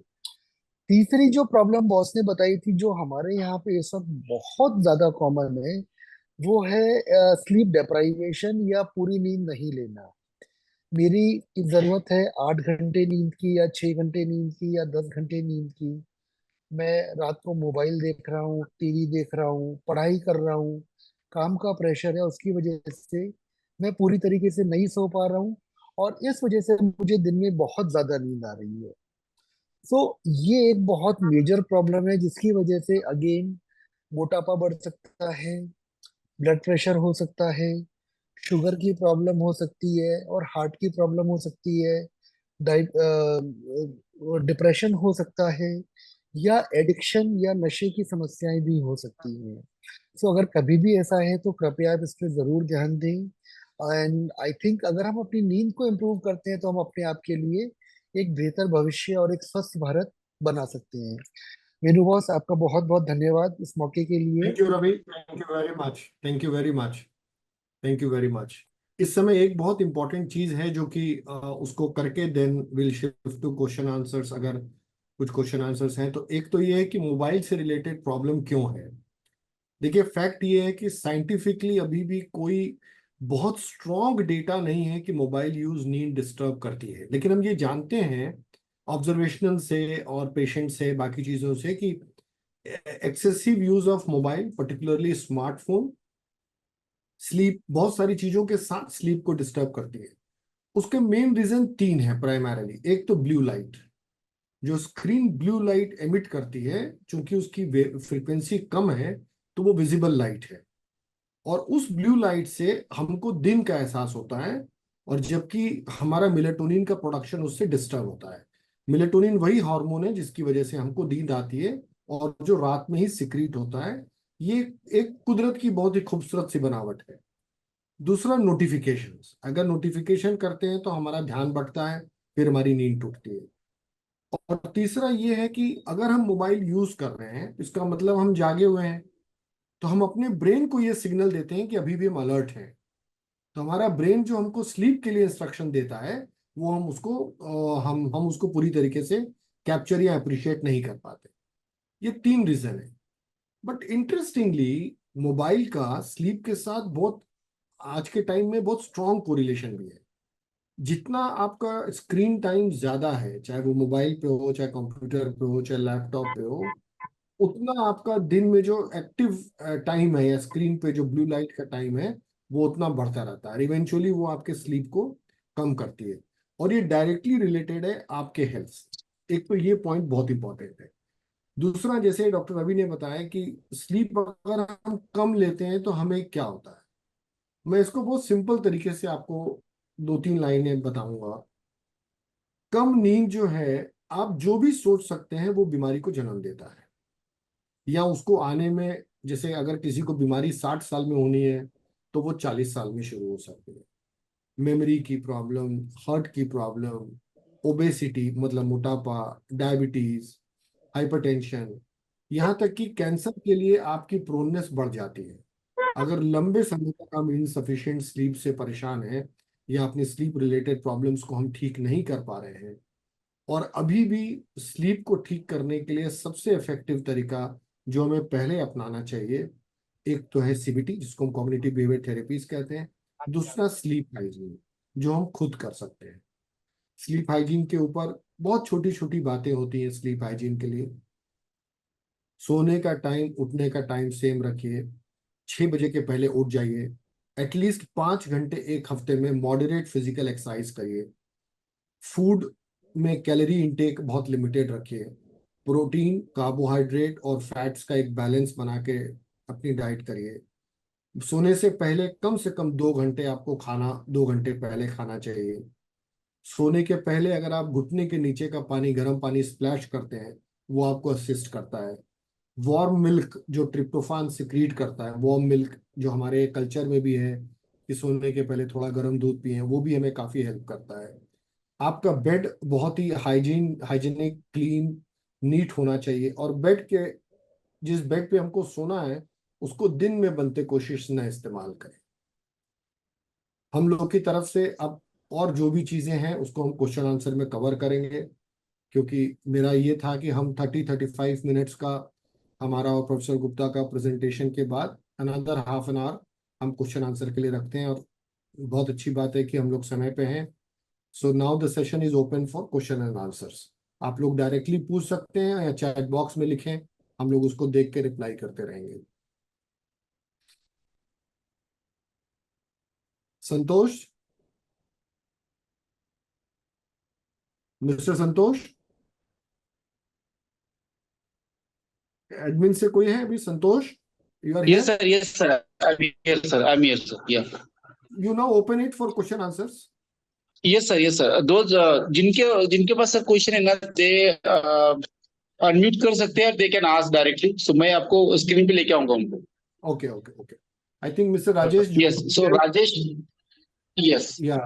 तीसरी जो प्रॉब्लम बॉस ने बताई थी जो हमारे यहाँ पे इस वक्त बहुत ज्यादा कॉमन है, वो है स्लीप डेप्राइवेशन या पूरी नींद नहीं लेना। मेरी जरूरत है 8 घंटे नींद की या 6 घंटे नींद की या 10 घंटे नींद की। मैं रात को मोबाइल देख रहा हूँ, टीवी देख रहा हूँ, पढ़ाई कर रहा हूँ, काम का प्रेशर है उसकी वजह से मैं पूरी तरीके से नहीं सो पा रहा हूँ और इस वजह से मुझे दिन में बहुत ज्यादा नींद आ रही है। सो ये एक बहुत मेजर प्रॉब्लम है जिसकी वजह से अगेन मोटापा बढ़ सकता है, ब्लड प्रेशर हो सकता है, शुगर की प्रॉब्लम हो सकती है और हार्ट की प्रॉब्लम हो सकती है, डिप्रेशन हो सकता है, या एडिक्शन या नशे की समस्याएं भी हो सकती हैं। सो अगर कभी भी ऐसा है तो कृपया आप इस पे जरूर ध्यान दें। एंड आई थिंक अगर हम अपनी नींद को इम्प्रूव करते हैं तो हम अपने आप के लिए एक बेहतर भविष्य और एक स्वस्थ भारत बना सकते हैं। मेनू बॉस आपका बहुत बहुत धन्यवाद इस मौके के लिए। Thank you Ravi, thank you very much, thank you very much, thank you very much. इस समय एक बहुत इंपॉर्टेंट चीज है जो कि उसको करके then will shift to question answers. अगर कुछ क्वेश्चन आंसर्स हैं तो एक तो ये है कि मोबाइल से रिलेटेड प्रॉब्लम क्यों है। देखिए, फैक्ट ये है कि साइंटिफिकली अभी भी कोई बहुत स्ट्रॉन्ग डेटा नहीं है कि मोबाइल यूज नींद डिस्टर्ब करती है, लेकिन हम ये जानते हैं ऑब्जर्वेशनल से और पेशेंट से, बाकी चीजों से, कि excessive use of mobile, particularly smartphone, sleep, बहुत सारी चीजों के साथ स्लीप को डिस्टर्ब करती है। उसके मेन रीजन तीन है प्राइमरीली। एक तो ब्लू लाइट, जो स्क्रीन ब्लू लाइट एमिट करती है, चूंकि उसकी फ्रीक्वेंसी कम है तो वो विजिबल लाइट है, और उस ब्लू लाइट से हमको दिन का एहसास होता है, और जबकि हमारा मेलेटोनिन का प्रोडक्शन उससे डिस्टर्ब होता है। मेलेटोनिन वही हार्मोन है जिसकी वजह से हमको नींद आती है, और जो रात में ही सिक्रीट होता है। ये एक कुदरत की बहुत ही खूबसूरत सी बनावट है। दूसरा, नोटिफिकेशंस। अगर नोटिफिकेशन करते हैं तो हमारा ध्यान भटकता है, फिर हमारी नींद टूटती है। और तीसरा ये है कि अगर हम मोबाइल यूज कर रहे हैं, इसका मतलब हम जागे हुए हैं, तो हम अपने ब्रेन को ये सिग्नल देते हैं कि अभी भी हम अलर्ट हैं। तो हमारा ब्रेन जो हमको स्लीप के लिए इंस्ट्रक्शन देता है, वो हम उसको हम उसको पूरी तरीके से कैप्चर या अप्रिशिएट नहीं कर पाते। ये तीन रीजन है। बट इंटरेस्टिंगली, मोबाइल का स्लीप के साथ बहुत, आज के टाइम में बहुत स्ट्रॉन्ग कोरिलेशन भी है। जितना आपका स्क्रीन टाइम ज्यादा है, चाहे वो मोबाइल पे हो, चाहे कंप्यूटर पे हो, चाहे लैपटॉप पे हो, उतना आपका दिन में जो एक्टिव टाइम है, या स्क्रीन पे जो ब्लू लाइट का टाइम है, वो उतना बढ़ता रहता है। इवेंचुअली वो आपके स्लीप को कम करती है, और ये डायरेक्टली रिलेटेड है आपके हेल्थ से। एक तो ये पॉइंट बहुत इंपॉर्टेंट है। दूसरा, जैसे डॉक्टर रवि ने बताया कि स्लीप अगर हम कम लेते हैं तो हमें क्या होता है, मैं इसको बहुत सिंपल तरीके से आपको दो तीन लाइनें बताऊंगा। कम नींद जो है, आप जो भी सोच सकते हैं वो बीमारी को जन्म देता है, या उसको आने में, जैसे अगर किसी को बीमारी 60 साल में होनी है, तो वो 40 साल में शुरू हो सकती है। मेमोरी की प्रॉब्लम, हार्ट की प्रॉब्लम, ओबेसिटी मतलब मोटापा, डायबिटीज, हाइपरटेंशन, यहाँ तक कि कैंसर के लिए आपकी प्रोननेस बढ़ जाती है। अगर लंबे समय तक हम इनसफिशिएंट स्लीप से परेशान हैं, या अपनी स्लीप रिलेटेड प्रॉब्लम्स को हम ठीक नहीं कर पा रहे हैं, और अभी भी स्लीप को ठीक करने के लिए सबसे इफेक्टिव तरीका जो हमें पहले अपनाना चाहिए, एक तो है सीबीटी, जिसको हम कॉग्निटिव बिहेवियर थेरेपीज कहते हैं। दूसरा, स्लीप हाइजीन, जो हम खुद कर सकते हैं। स्लीप हाइजीन के ऊपर बहुत छोटी छोटी बातें होती हैं स्लीप हाइजीन के लिए। सोने का टाइम, उठने का टाइम सेम रखिए। 6 बजे के पहले उठ जाइए। एटलीस्ट 5 घंटे एक हफ्ते में मॉडरेट फिजिकल एक्सरसाइज करिए। फूड में कैलोरी इंटेक बहुत लिमिटेड रखिए। प्रोटीन, कार्बोहाइड्रेट और फैट्स का एक बैलेंस बना के अपनी डाइट करिए। सोने से कम 2 घंटे आपको खाना, 2 घंटे पहले खाना चाहिए। सोने के पहले अगर आप घुटने के नीचे का पानी, गर्म पानी स्प्लैश करते हैं, वो आपको असिस्ट करता है। वार्म मिल्क जो ट्रिप्टोफान सिक्रीट करता है, वार्म मिल्क जो हमारे कल्चर में भी है कि सोने के पहले थोड़ा गर्म दूध पिए, वो भी हमें काफी हेल्प करता है। आपका बेड बहुत ही हाइजीनिक, क्लीन, नीट होना चाहिए, और बेड के, जिस बेड पे हमको सोना है, उसको दिन में बनते कोशिश न इस्तेमाल करें। हम लोग की तरफ से अब और जो भी चीजें हैं उसको हम क्वेश्चन आंसर में कवर करेंगे, क्योंकि मेरा ये था कि हम 30-35 मिनट्स का हमारा और प्रोफेसर गुप्ता का प्रेजेंटेशन के बाद अनदर हाफ एन आवर हम क्वेश्चन आंसर के लिए रखते हैं, और बहुत अच्छी बात है कि हम लोग समय पे हैं। So now the session is open for question and answers. आप लोग डायरेक्टली पूछ सकते हैं या चैट बॉक्स में लिखें, हम लोग उसको देख के रिप्लाई करते रहेंगे। संतोष, मिस्टर संतोष, एडमिन से कोई है अभी? Santosh, you are Yes, here? sir. Yes, sir. I'm here, sir. I'm here, sir. Yeah. You now open it for question answers. Yes, sir. Yes, sir. Those जिनके जिनके पास सर क्वेश्चन है ना, दे अनम्यूट कर सकते हैं, दे कैन आस्क डायरेक्टली। सो मैं आपको screen पे लेके आऊंगा उनको। Okay okay okay. I think mister Rajesh जो, यस, सो राजेश। यस। या,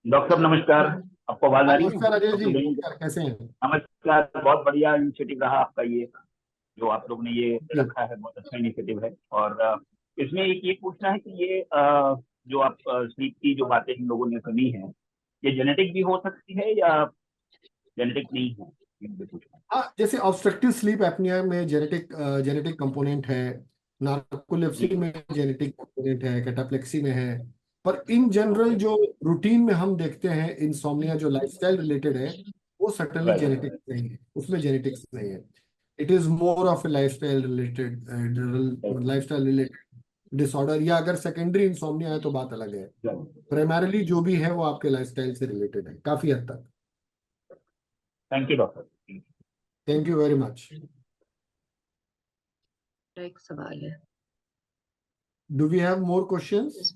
डॉक्टर साहब नमस्कार, आपको आवाज आ रही है? नमस्कार राजेश जी, डॉक्टर बिलिंग, नमस्कार, कैसे हैं? नमस्कार। बहुत बढ़िया इनिशिएटिव रहा आपका, ये जो आप लोग ने ये जी। रखा है, बहुत अच्छा इनिशिएटिव है। और इसमें एक ये पूछना है कि ये जो आप स्लीप की जो बातें हम लोगों ने सुनी है, ये जेनेटिक भी हो सकती है या जेनेटिक नहीं है? ये मुझे पूछना है। हाँ, जैसे ऑब्स्ट्रक्टिव स्लीप एपनिया में जेनेटिक कंपोनेंट है, नार्कोलेप्सी जी में जेनेटिक कंपोनेंट है, कैटाप्लेक्सी में है। पर इन जनरल ओके। जो रूटीन में हम देखते हैं इंसोम्निया, जो लाइफस्टाइल रिलेटेड है, वो वो सटनली Right. जेनेटिक्स नहीं है, उसमें जेनेटिक्स नहीं है। It is more of A lifestyle related disorder, या अगर सेकेंडरी इंसोम्निया है तो बात अलग है। Right. प्राइमरीली जो भी है वो आपके लाइफस्टाइल से रिलेटेड है काफी हद तक। Thank you, doctor. Thank you very much. एक सवाल है। Do we have more questions?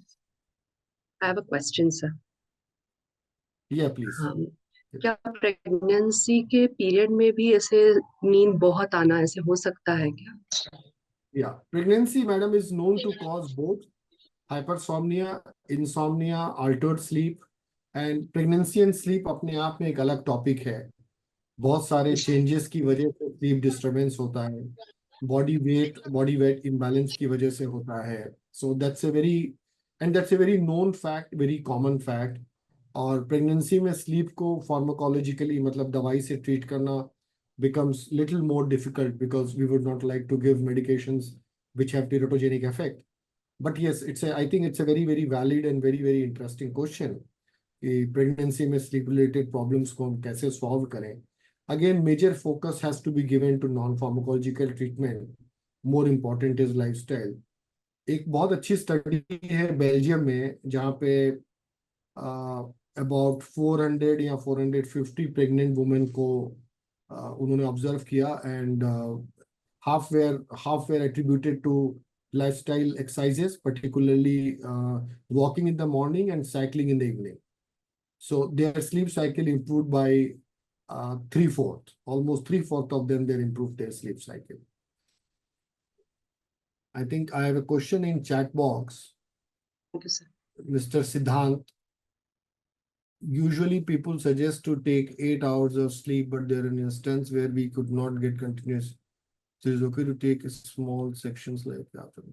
I have a question, sir. या प्लीज। हाँ, क्या प्रेगनेंसी के पीरियड में भी ऐसे नींद बहुत आना ऐसे हो सकता है क्या? या pregnancy madam is known to cause both hypersomnia, insomnia, altered sleep. And pregnancy and sleep अपने आप में एक अलग टॉपिक है। बहुत सारे चेंजेस की वजह से स्लीप डिस्टरबेंस होता है, बॉडी वेट इम्बैलेंस की वजह से होता है। So that's a very known fact, very common fact. और प्रेगनेंसी में स्लीप को फार्माकोलॉजिकली मतलब दवाई से ट्रीट करना becomes little more difficult because we would not like to give medications which have teratogenic effect. But yes, I think it's a very very valid and very very interesting question कि pregnancy में sleep related problems को हम कैसे solve करें। Again major focus has to be given to non pharmacological treatment, more important is lifestyle. एक बहुत अच्छी study है बेल्जियम में जहाँ पे अबाउट 400 या 450 प्रेग्नेंट वुमेन को उन्होंने ऑब्जर्व किया and half were attributed to lifestyle exercises, particularly walking in the morning and cycling in the evening. So their sleep cycle improved by 3/4. Almost 3/4 of them, they improved their sleep cycle. I think I have a question in chat box. Thank you, sir. Mr. Siddhant, usually people suggest to take 8 hours of sleep, but there are an instance where we could not get continuous. So it's okay to take small sections like that.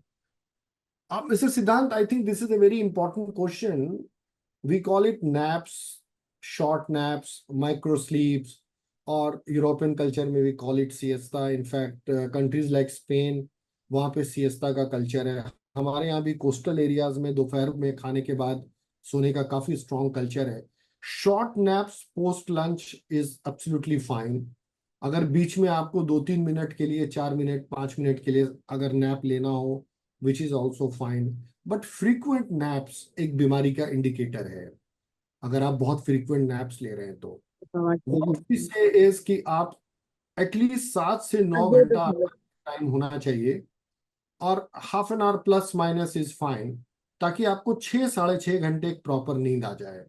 Mr. Siddhant, I think this is a very important question. We call it naps, short naps, micro sleeps, or European culture में we call it siesta. In fact, countries like Spain, वहाँ पे siesta का culture है। हमारे यहाँ भी coastal areas में दोपहर में खाने के बाद सोने का काफी strong culture है। Short naps post lunch is absolutely fine. अगर बीच में आपको 2-3 मिनट के लिए, 4 मिनट, 5 मिनट के लिए अगर नैप लेना हो, which is also fine. But frequent naps एक बीमारी का इंडिकेटर है। अगर आप बहुत frequent naps ले रहे हैं तो what we say is कि आप एटलीस्ट 7 से 9 घंटा टाइम होना चाहिए, और half an our plus minus is fine, ताकि आपको 6-6.5 घंटे एक प्रॉपर नींद आ जाए।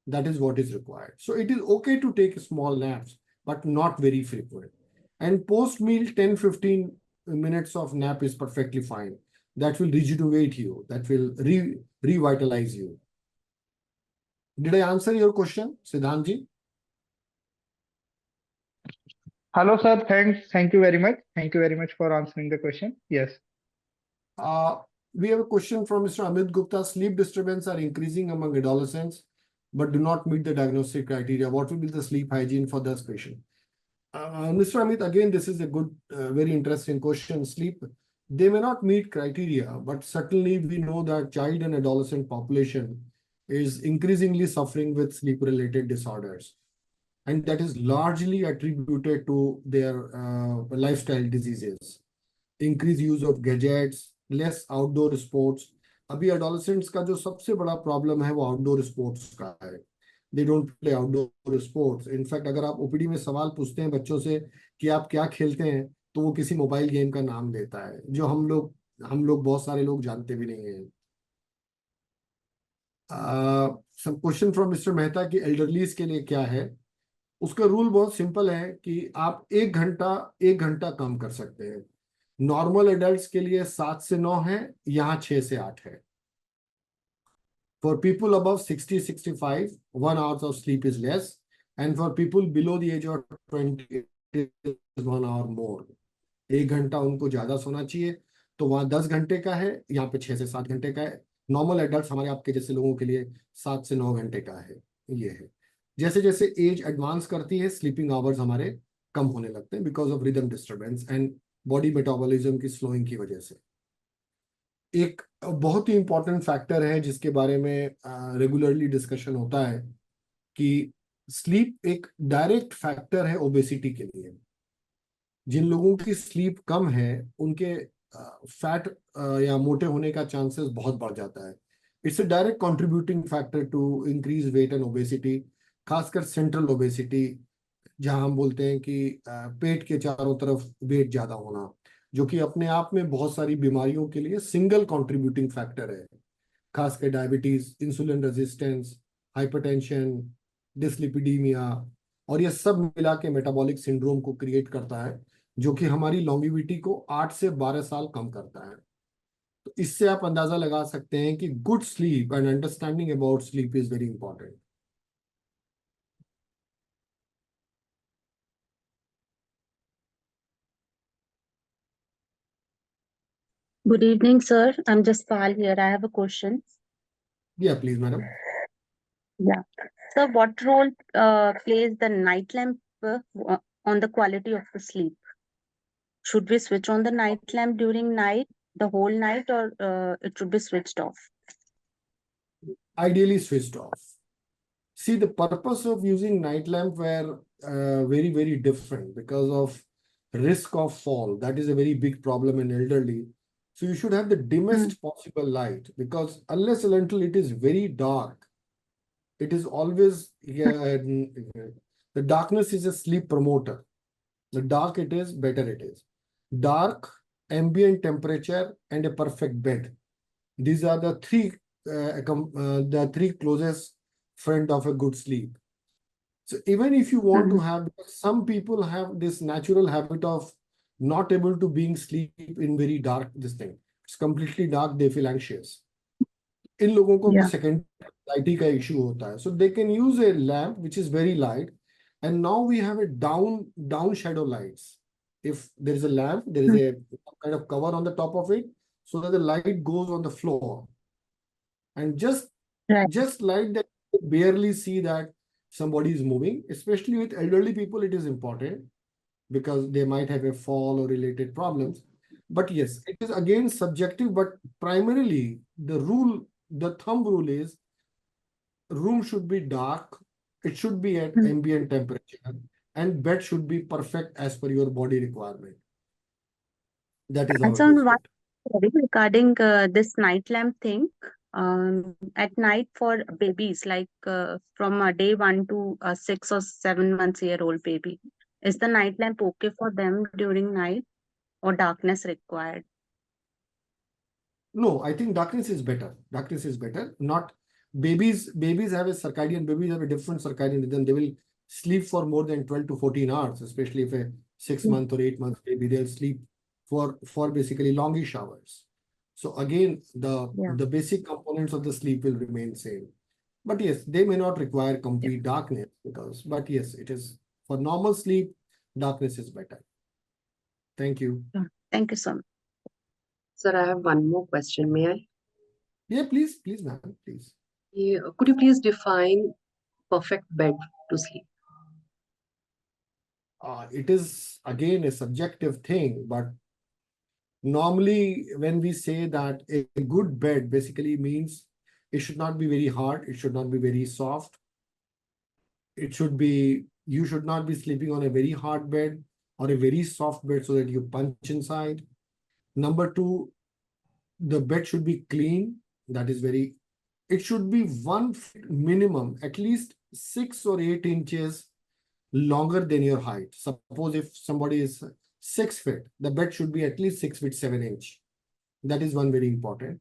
That is what is required. So it is okay to take small naps, but not very frequent. And post meal 10-15 minutes of nap is perfectly fine. That will rejuvenate you. That will revitalize you. Did I answer your question, Siddhant ji? Hello, sir. Thank you very much. Thank you very much for answering the question. Yes. We have a question from Mr. Amit Gupta. Sleep disturbance are increasing among adolescents, but do not meet the diagnostic criteria. What will be the sleep hygiene for this patient? Mr. Amit, again, this is a good, very interesting question. Sleep, they may not meet criteria, but certainly we know that child and adolescent population is increasingly suffering with sleep-related disorders. And that is largely attributed to their lifestyle diseases. Increased use of gadgets, less outdoor sports. अभी adolescents का जो सबसे बड़ा problem है वो outdoor sports का है। They don't play outdoor sports. In fact, अगर आप ओपीडी में सवाल पूछते हैं बच्चों से कि आप क्या खेलते हैं, तो वो किसी मोबाइल गेम का नाम लेता है, जो हम लोग बहुत सारे लोग जानते भी नहीं हैं। some question from Mr. Mehta कि एल्डरलीज के लिए क्या है। उसका रूल बहुत सिंपल है कि आप 1 घंटा कम कर सकते हैं। नॉर्मल एडल्ट्स के लिए 7 से 9 है, यहाँ 6 से 8 है। For people above 60-65, 1 hour of sleep is less, and for people below the age of 20, it is 1 hour more. 1 घंटा उनको ज्यादा सोना चाहिए, तो वहाँ 10 घंटे का है, यहाँ पे 6 से 7 घंटे का है। नॉर्मल एडल्ट हमारे आपके जैसे लोगों के लिए 7 से 9 घंटे का है। ये है, जैसे जैसे एज एडवांस करती है स्लीपिंग आवर्स हमारे कम होने लगते हैं because of rhythm disturbance and body metabolism की स्लोइंग की वजह से। एक बहुत ही इंपॉर्टेंट फैक्टर है जिसके बारे में रेगुलरली डिस्कशन होता है कि स्लीप एक डायरेक्ट फैक्टर है ओबेसिटी के लिए। जिन लोगों की स्लीप कम है उनके फैट या मोटे होने का चांसेस बहुत बढ़ जाता है। It's a direct contributing factor to increase weight and obesity, खासकर सेंट्रल ओबेसिटी, जहां हम बोलते हैं कि पेट के चारों तरफ वेट ज्यादा होना, जो कि अपने आप में बहुत सारी बीमारियों के लिए सिंगल कंट्रीब्यूटिंग फैक्टर है। खासकर diabetes, insulin resistance, hypertension, dyslipidaemia, और ये सब मिला के मेटाबॉलिक सिंड्रोम को क्रिएट करता है, जो कि हमारी लॉन्गिविटी को 8 से 12 साल कम करता है। तो इससे आप अंदाजा लगा सकते हैं कि good sleep and understanding about sleep is very important. Good evening, sir. I'm Jaspal here. I have a question. या please madam. Yeah. So, what role plays the night lamp on the quality of the sleep? Should we switch on the night lamp during night, the whole night, or it should be switched off? Ideally switched off. See, the purpose of using night lamp were very, very different because of risk of fall. That is a very big problem in elderly. So you should have the dimmest possible light, because unless and until it is very dark, it is always, the darkness is a sleep promoter. The dark it is, better it is. Dark, ambient temperature, and a perfect bed. These are the three closest friend of a good sleep. So even if you want to have, some people have this natural habit of not able to being sleep in very dark, this thing. It's completely dark, they feel anxious. इन लोगों को Yeah. Second लाइटी का issue होता है, so they can use a lamp which is very light, and now we have a down shadow lights. If there is a lamp, there is a kind of cover on the top of it, so that the light goes on the floor, and Right. just light that you barely see that somebody is moving. Especially with elderly people, it is important because they might have a fall or related problems. But yes, it is again subjective, but primarily the thumb rule is room should be dark, it should be at ambient temperature, and bed should be perfect as per your body requirement. That is how And it so, is. one query regarding this night lamp thing. At night for babies, like from day 1 to 6 or 7 months-year-old baby, is the night lamp okay for them during night, or darkness required? No, I think darkness is better. Darkness is better. Not babies. Babies have a circadian. Babies have a different circadian rhythm. They will sleep for more than 12 to 14 hours, especially if a 6-month or 8-month baby, they'll sleep for basically longish hours. So again, the basic components of the sleep will remain same. But yes, they may not require complete darkness but yes, it is for normal sleep, darkness is better. Thank you. Thank you so much. Sir, I have one more question. May I? Yeah, please, ma'am, please. Could you please define perfect bed to sleep? It is again a subjective thing, but normally when we say that a good bed basically means it should not be very hard, it should not be very soft. You should not be sleeping on a very hard bed or a very soft bed so that you punch inside. Number two, the bed should be clean. It should be 1 foot minimum, at least 6 or 8 inches longer than your height. Suppose if somebody is 6 feet, the bed should be at least 6 feet 7 inch. That is one very important.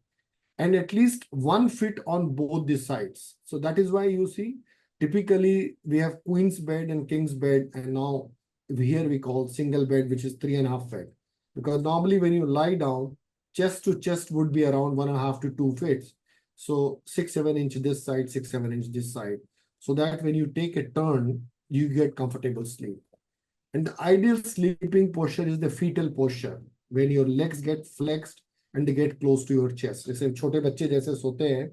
And at least 1 foot on both the sides. So that is why you see, typically we have queen's bed and king's bed, and now here we call single bed, which is 3.5 feet. Because normally when you lie down, chest to chest would be around 1.5 to 2 feet. So 6-7 inch this side, 6-7 inch this side. So that when you take a turn, you get comfortable sleep. And the ideal sleeping posture is the fetal posture, when your legs get flexed and they get close to your chest. जैसे छोटे बच्चे जैसे सोते हैं,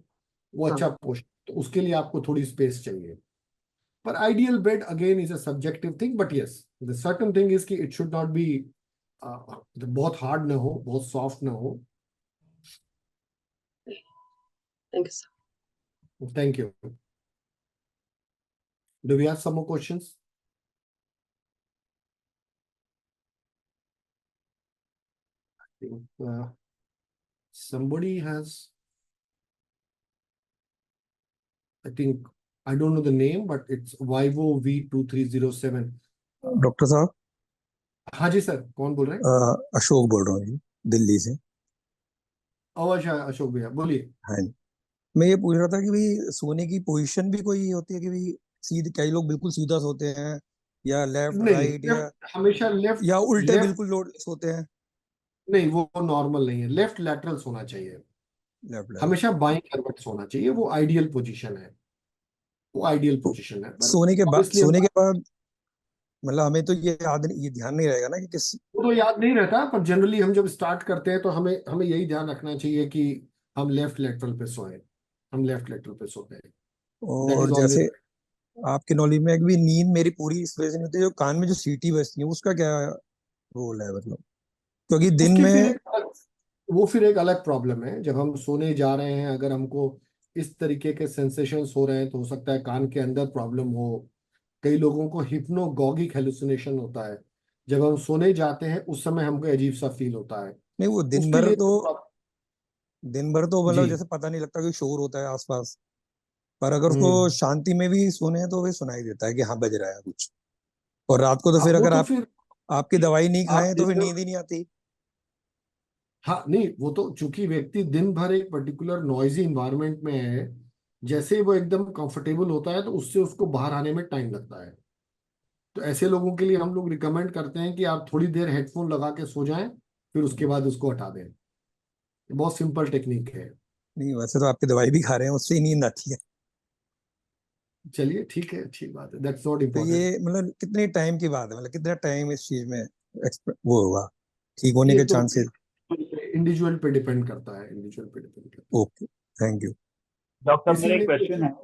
वो अच्छा posture, तो उसके लिए आपको थोड़ी स्पेस चाहिए. But ideal bed again is a subjective thing, but yes, the certain thing is कि it should not be बहुत hard ना हो, बहुत soft ना हो. Thank you, sir. Thank you. Do we have some more questions? I think somebody has, I think, I don't know the name, but it's Vivo V2307. Doctor साहब, हाँ जी sir, कौन बोल रहे हैं? अशोक बोल रहा हूँ जी, दिल्ली से। अच्छा अशोक भैया बोलिए। हाँ जी, मैं ये पूछ रहा था कि भाई सोने की पोजीशन भी कोई होती है कि भाई सीधे, कई लोग बिल्कुल सीधा सोते हैं या लेफ्ट नहीं, राइट या हमेशा लेफ्ट, या उल्टे लेफ्ट बिल्कुल लोड सोते हैं? नहीं, वो नॉर्मल नहीं है, लेफ्ट लैटरल सोना चाहिए, लेफ्ट हमेशा बाएं करवट सोना चाहिए, वो आइडियल पोजीशन है, वो आइडियल तो पोजीशन है। पर सोने के बाद, ऑब्वियसली सोने के बाद मतलब हमें तो ये याद नहीं, ये ध्यान नहीं रहेगा ना कि किस। वो तो याद नहीं रहता, पर जनरली हम जब स्टार्ट करते हैं तो हमें हमें यही ध्यान रखना चाहिए कि हम लेफ्ट लेटरल पे सोए, हम लेफ्ट लेटरल पे सोते हैं। दैट और इज जैसे ऑलवेज। आपके नॉलेज में एक भी नींद मेरी पूरी इस वजह से नहीं होती, जो कान में जो सीटी बजती है उसका क्या रोल है मतलब? क्योंकि दिन उसकी फिर में। एक वो फिर एक अलग प्रॉब्लम है। जब हम सोने जा रहे हैं, अगर हमको इस तरीके के सेंसेशंस हो रहे हैं तो हो सकता है कान के अंदर प्रॉब्लम हो। कई लोगों को हिप्नोगॉगिक हेलुसिनेशन होता है, जब हम सोने जाते हैं उस समय हमको अजीब सा फील होता है। नहीं, वो उसके लिए दिन भर तो जी। मतलब जैसे पता नहीं लगता कि शोर होता है आसपास, पर अगर उसको हम्म। शांति में भी सुने तो भी सुनाई देता है कि हाँ बज रहा है कुछ। और रात को तो हाँ फिर वो अगर तो आप फिर आपकी दवाई नहीं आप खाएं तो दिन फिर भर, नींद ही नहीं आती। हाँ नहीं, वो तो चूंकि व्यक्ति दिन भर एक पर्टिकुलर नॉइजी इन्वायरमेंट में है, जैसे ही वो एकदम कंफर्टेबल होता है तो उससे उसको बाहर आने में टाइम लगता है। तो ऐसे लोगों के लिए हम लोग रिकमेंड करते हैं कि आप थोड़ी देर हेडफोन लगा के सो जाएं, फिर उसके बाद उसको हटा दें। बहुत सिंपल टेक्निक है। नहीं, वैसे तो आपकी दवाई भी खा रहे हैं, उससे ही नींद आती है। चलिए ठीक है, अच्छी बात है, दैट्स नॉट तो ये इम्पोर्टेंट। मतलब कितने टाइम की बात है, मतलब कितना टाइम इस चीज में वो होगा ठीक होने ये के तो चांसेस? इंडिविजुअल पे डिपेंड करता है, इंडिविजुअल पे डिपेंड करता ओके, थैंक यू। डॉक्टर है मेरा एक इसीलिए क्वेश्चन है।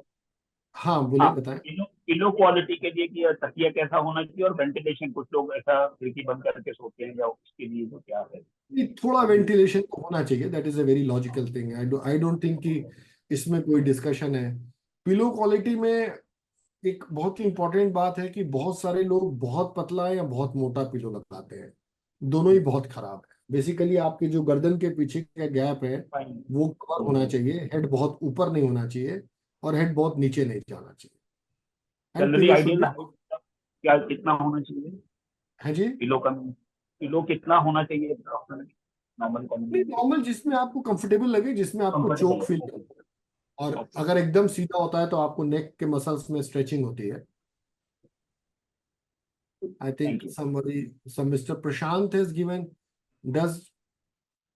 हाँ बोलिए, हाँ, बताएं। पिलो क्वालिटी के लिए कि तकिया कैसा होना चाहिए, और वेंटिलेशन, कुछ लोग ऐसा खिड़की बंद करके सोते हैं, या उसके लिए जो क्या है? ये थोड़ा वेंटिलेशन तो होना चाहिए, that is a very logical thing. I don't think कि इसमें कोई डिस्कशन है। पिलो क्वालिटी में एक बहुत ही इंपॉर्टेंट बात है कि बहुत सारे लोग बहुत पतला या बहुत मोटा पिलो लगाते हैं, दोनों ही बहुत खराब है। बेसिकली आपके जो गर्दन के पीछे का गैप है फाइन। वो कवर होना चाहिए, हेड बहुत ऊपर नहीं होना चाहिए और हेड बहुत नीचे नहीं जाना चाहिए। And generally pillow should ideal be, height क्या कितना होना चाहिए है जी। पिलो का? पिलो कितना होना चाहिए डॉक्टर? नॉर्मल नहीं, कॉम्बिनेशन नॉर्मल जिसमें आपको कंफर्टेबल लगे, जिसमें आपको चोक कंफर्टेबल फील करे। और अगर एकदम सीधा होता है तो आपको नेक के मसल्स में स्ट्रेचिंग होती है। I think thank you. somebody, some Mr. Prashant has given, does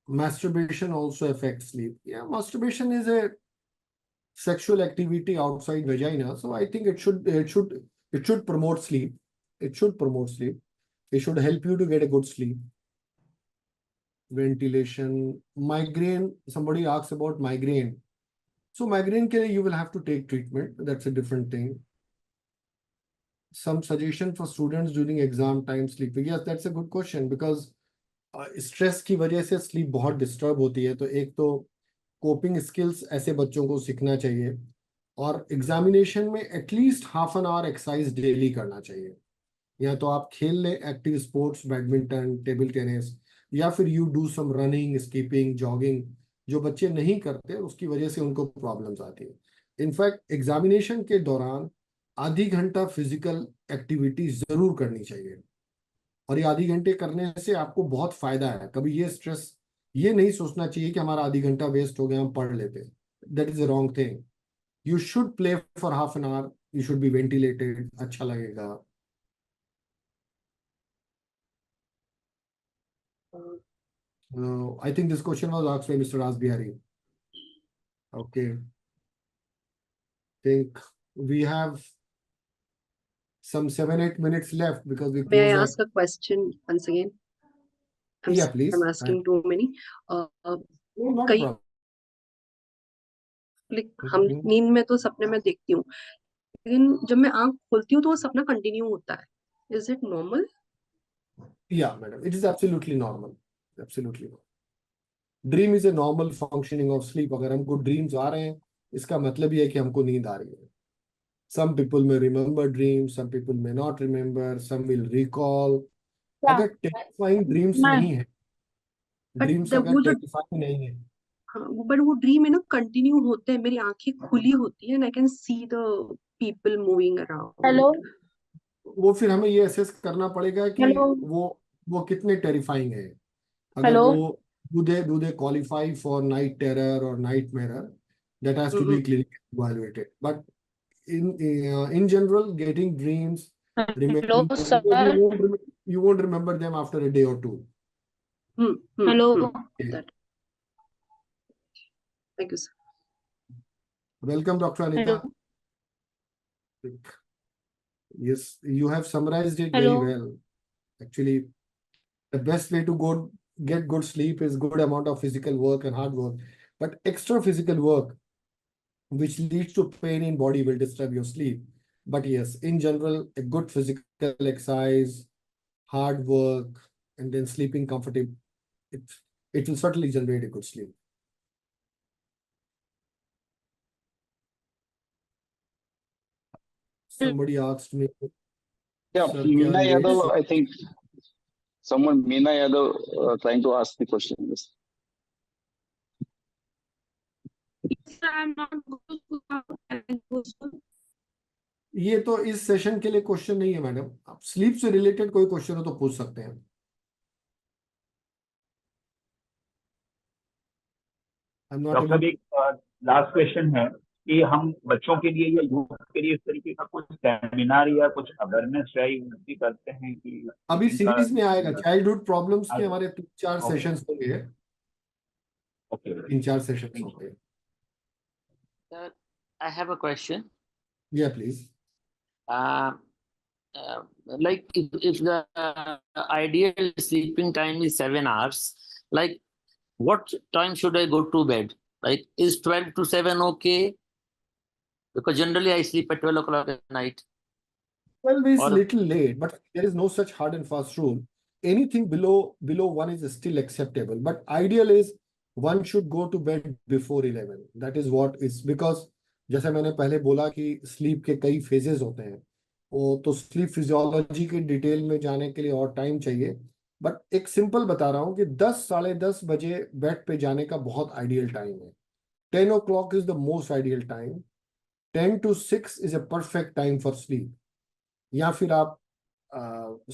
masturbation also affect sleep? Yeah, masturbation is a sexual activity outside vagina, so I think it should promote sleep. It should promote sleep. It should help you to get a good sleep. Ventilation, migraine. Somebody asks about migraine. So migraine के लिए you will have to take treatment. That's a different thing. Some suggestion for students during exam time sleeping. Yes, that's a good question because stress की वजह से sleep बहुत disturb होती है। तो एक तो कोपिंग स्किल्स ऐसे बच्चों को सीखना चाहिए, और एग्जामिनेशन में at least half an hour exercise daily करना चाहिए। या तो आप खेल लें active sports, badminton, table tennis, या फिर you do some running, skipping, jogging. जो बच्चे नहीं करते उसकी वजह से उनको प्रॉब्लम्स आती है। इनफैक्ट एग्जामिनेशन के दौरान आधी घंटा फिजिकल एक्टिविटी जरूर करनी चाहिए, और ये आधी घंटे करने से आपको बहुत फायदा है। कभी ये स्ट्रेस, ये नहीं सोचना चाहिए कि हमारा आधी घंटा वेस्ट हो गया, हम पढ़ लेते। That is a wrong thing. You should play for half an hour, you should be ventilated, अच्छा लगेगा। I think this question was asked by mister Raj Bihari. Okay, think we have some 7-8 minutes left because we May close I at, ask a question once again? I'm yeah sorry, please. I'm asking too many. No, not a कई हम problem. नींद में तो सपने में देखती हूँ, लेकिन जब मैं आंख खोलती हूँ तो वो सपना कंटिन्यू होता है. Is it normal? Yeah madam, it is absolutely normal, absolutely normal. Dream is a normal functioning of sleep. अगर हमको ड्रीम्स आ रहे हैं, इसका मतलब ये है कि हमको नींद आ रही है। Some people may remember dreams, some people may not remember, some will recall. अगर टेरिफाइंग ड्रीम्स नहीं है, ड्रीम्स अगर वो जो टेरिफाइंग नहीं है, बट वो ड्रीम है ना कंटिन्यू होते हैं, मेरी आंखें खुली होती है and I can see the people moving around. Hello वो फिर हमें ये असेस करना पड़ेगा कि हेलो वो कितने टेरिफाइंग है। अगर हेलो वो do they qualify for night terror or nightmare, that has to be clinically evaluated. But in general, getting dreams, hello remembering them, sir you won't remember them after a day or two. Hello thank you sir. Welcome, Dr. Anita. Yes, you have summarized it very Hello. well. Actually, the best way to get good sleep is good amount of physical work and hard work. But extra physical work, which leads to pain in body, will disturb your sleep. But yes, in general, a good physical exercise, hard work, and then sleeping comfortably, it will certainly generate a good sleep. Somebody asked me, Yeah, sir, Meena kya late Yadav, I think someone, Meena Yadav, trying to ask the question. Yes. I'm not ये तो इस session के लिए question नहीं है madam, आप sleep से related कोई क्वेश्चन हो तो पूछ सकते हैं। डॉक्टर एक लास्ट क्वेश्चन है कि हम बच्चों के लिए या यूथ के लिए इस तरीके का कुछ सेमिनार या कुछ अवेयरनेस ड्राइव भी करते हैं कि अभी सीरीज में आएगा चाइल्डहुड प्रॉब्लम्स के हमारे 3-4 Okay. सेशंस होंगे। ओके 3-4 सेशंस होंगे। Sir, I have a question. Yeah, please. Like if the ideal sleeping time is 7 hours, like what time should I go to bed? Like is 12 to 7 okay? Because generally I sleep at 12 o'clock at night. 12 is Or- little late, but there is no such hard and fast rule. Anything below 1 is still acceptable, but ideal is one should go to bed before 11. That is what is, because जैसे मैंने पहले बोला कि sleep के कई phases होते हैं, वो तो स्लीप फिजियोलॉजी के डिटेल में जाने के लिए और टाइम चाहिए। बट एक सिंपल बता रहा हूँ कि 10-10:30 बजे बेड पे जाने का बहुत आइडियल टाइम है। 10 o'clock is the most ideal time. 10 to 6 is a perfect time for sleep. या फिर आप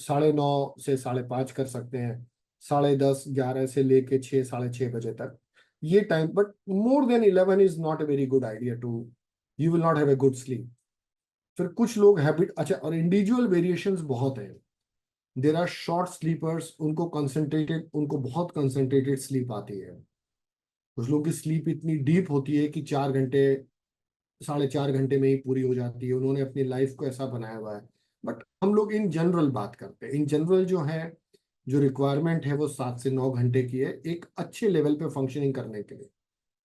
9:30 से 5:30 कर सकते हैं, 10:30 11 से लेके 6 6:30 बजे तक ये time. But more than 11 is not a very good idea to, you will not have a good sleep. फिर कुछ लोग हैबिट, अच्छा, और इंडिविजुअल वेरिएशंस बहुत हैं। देर आर शॉर्ट स्लीपर्स, उनको बहुत कंसंट्रेटेड स्लीप आती है। कुछ लोगों की स्लीप इतनी डीप होती है कि 4 घंटे 4.5 घंटे में ही पूरी हो जाती है, उन्होंने अपनी लाइफ को ऐसा बनाया हुआ है। बट हम लोग इन जनरल बात करते हैं। इन जनरल जो रिक्वायरमेंट है वो 7 से 9 घंटे की है एक अच्छे लेवल पे फंक्शनिंग करने के लिए।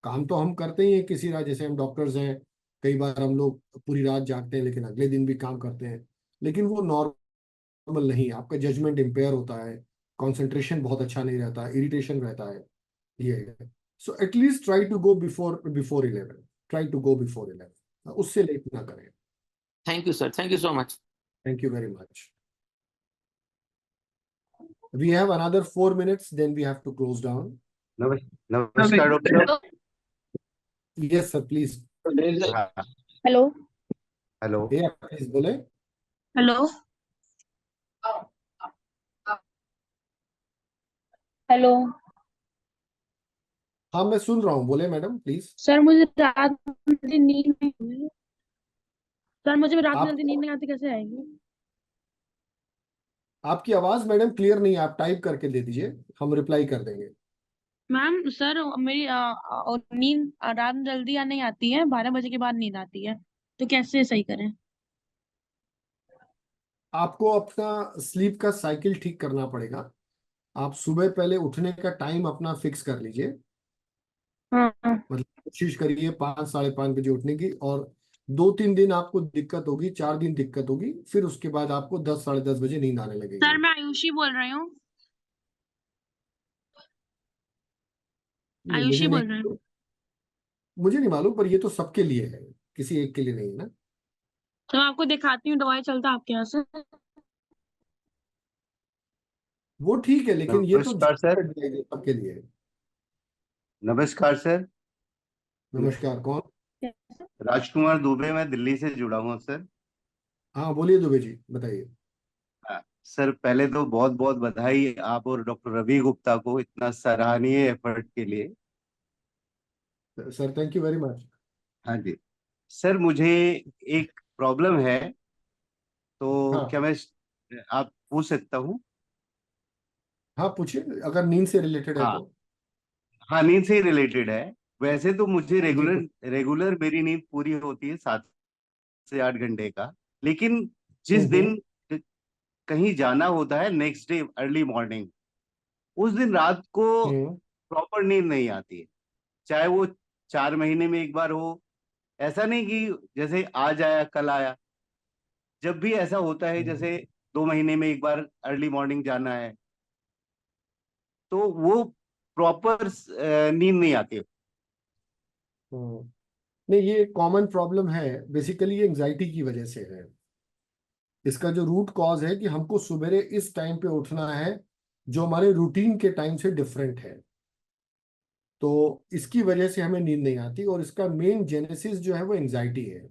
काम तो हम करते ही हैं किसी रात, जैसे हम डॉक्टर्स हैं, कई बार हम लोग पूरी रात जागते हैं लेकिन अगले दिन भी काम करते हैं, लेकिन वो नॉर्मल नहीं है। आपका जजमेंट इम्पेयर होता है, कॉन्सेंट्रेशन बहुत अच्छा नहीं रहता, इरिटेशन रहता है, ये। So at least try to go before 11। Try to go before 11, उससे लेट ना करें। Thank you, sir. Thank you so much. Thank you very much. We have another 4 minutes, then we have to close down. नमस्कार doctor. Yes, sir, please. Hello hello Yeah, please बोले। Hello hello हाँ, मैं सुन रहा हूँ, बोले madam please. Sir मुझे रात में जल्दी नींद नहीं हुई। सर मुझे रात में आप जल्दी नींद नहीं आती, कैसे आएगी? आपकी आवाज मैडम क्लियर नहीं है, आप टाइप करके दे दीजिए, हम रिप्लाई कर देंगे। मैम सर मेरी नींद रात में जल्दी नहीं आती है, 12 बजे के बाद नींद आती है, तो कैसे सही करें? आपको अपना स्लीप का साइकिल ठीक करना पड़ेगा। आप सुबह पहले उठने का टाइम अपना फिक्स कर लीजिए। हाँ मतलब कोशिश करिए 5 साढ़े 5 बजे उठने की, और 2-3 दिन आपको दिक्कत होगी, 4 दिन दिक्कत होगी, फिर उसके बाद आपको 10 साढ़े 10 बजे नींद आने सर लगेगी। मैं आयुषी बोल रही हूँ। नहीं, आयुषी बोल रही हूँ। मुझे नहीं मालूम, पर ये तो सबके लिए है, किसी एक के लिए नहीं है ना। तो मैं आपको दिखाती हूँ दवाई चलता है आपके यहाँ से। वो ठीक है, लेकिन ये तो नमस्कार सर। सबके लिए। नमस्कार सर। नमस्कार, कौन? राजकुमार दुबे, मैं दिल्ली से जुड़ा हूँ सर। हाँ बोलिए दुबे जी, बताइए। सर पहले तो बहुत बहुत बधाई आप और डॉक्टर रवि गुप्ता को इतना सराहनीय एफर्ट के लिए। Sir thank you very much. हाँ जी सर, मुझे एक प्रॉब्लम है, तो हाँ क्या मैं आप पूछ सकता हूँ? हाँ पूछिए, अगर नींद से रिलेटेड है हाँ तो। हाँ, नींद से ही रिलेटेड है। वैसे तो मुझे जी रेगुलर रेगुलर मेरी नींद पूरी होती है 7 से 8 घंटे का, लेकिन जिस हम्म। दिन कहीं जाना होता है नेक्स्ट डे अर्ली मॉर्निंग, उस दिन रात को हम्म। प्रॉपर नींद नहीं आती है। चाहे वो 4 महीने में एक बार हो, ऐसा नहीं कि जैसे आज आया कल आया। जब भी ऐसा होता है, हम्म। जैसे 2 महीने में एक बार अर्ली मॉर्निंग जाना है, तो वो प्रॉपर नींद नहीं आती। हम्म। नहीं, ये कॉमन प्रॉब्लम है, बेसिकली ये एंजाइटी की वजह से है। इसका जो रूट कॉज है कि हमको सवेरे इस टाइम पे उठना है जो हमारे रूटीन के टाइम से डिफरेंट है, तो इसकी वजह से हमें नींद नहीं आती, और इसका मेन जेनेसिस जो है वो एंजाइटी है।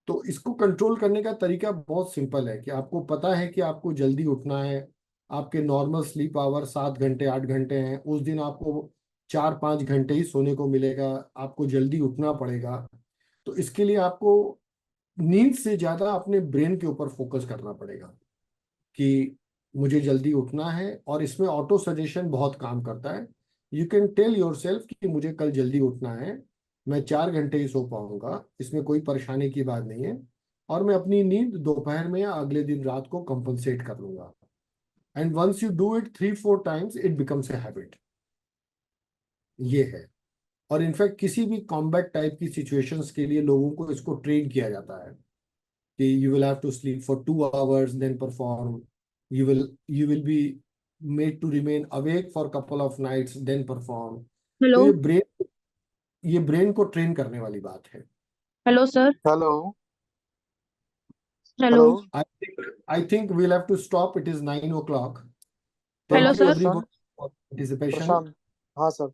तो इसको कंट्रोल करने का तरीका बहुत सिंपल है कि आपको पता है कि आपको जल्दी उठना है। आपके नॉर्मल स्लीप आवर 7 घंटे 8 घंटे हैं, उस दिन आपको 4 5 घंटे ही सोने को मिलेगा, आपको जल्दी उठना पड़ेगा। तो इसके लिए आपको नींद से ज्यादा अपने ब्रेन के ऊपर फोकस करना पड़ेगा कि मुझे जल्दी उठना है, और इसमें ऑटो सजेशन बहुत काम करता है। You can tell yourself कि मुझे कल जल्दी उठना है, मैं 4 घंटे ही सो पाऊंगा, इसमें कोई परेशानी की बात नहीं है, और मैं अपनी नींद दोपहर में या अगले दिन रात को कंपनसेट कर लूंगा। And once you do it 3 4 times it becomes a habit. ये है। और इनफैक्ट किसी भी कॉम्बैट टाइप की सिचुएशंस के लिए लोगों को इसको ट्रेन किया जाता है कि you will have to sleep for 2 hours then perform, you will be made to remain awake for couple of nights then perform। तो हेलो। ये ब्रेन को ट्रेन करने वाली बात है। Hello sir. Hello. Hello. Hello. I think we'll have to stop, it is 9 o'clock। Hello Thank you sir. Prashant. everybody for participation। प्रशांत। हाँ sir.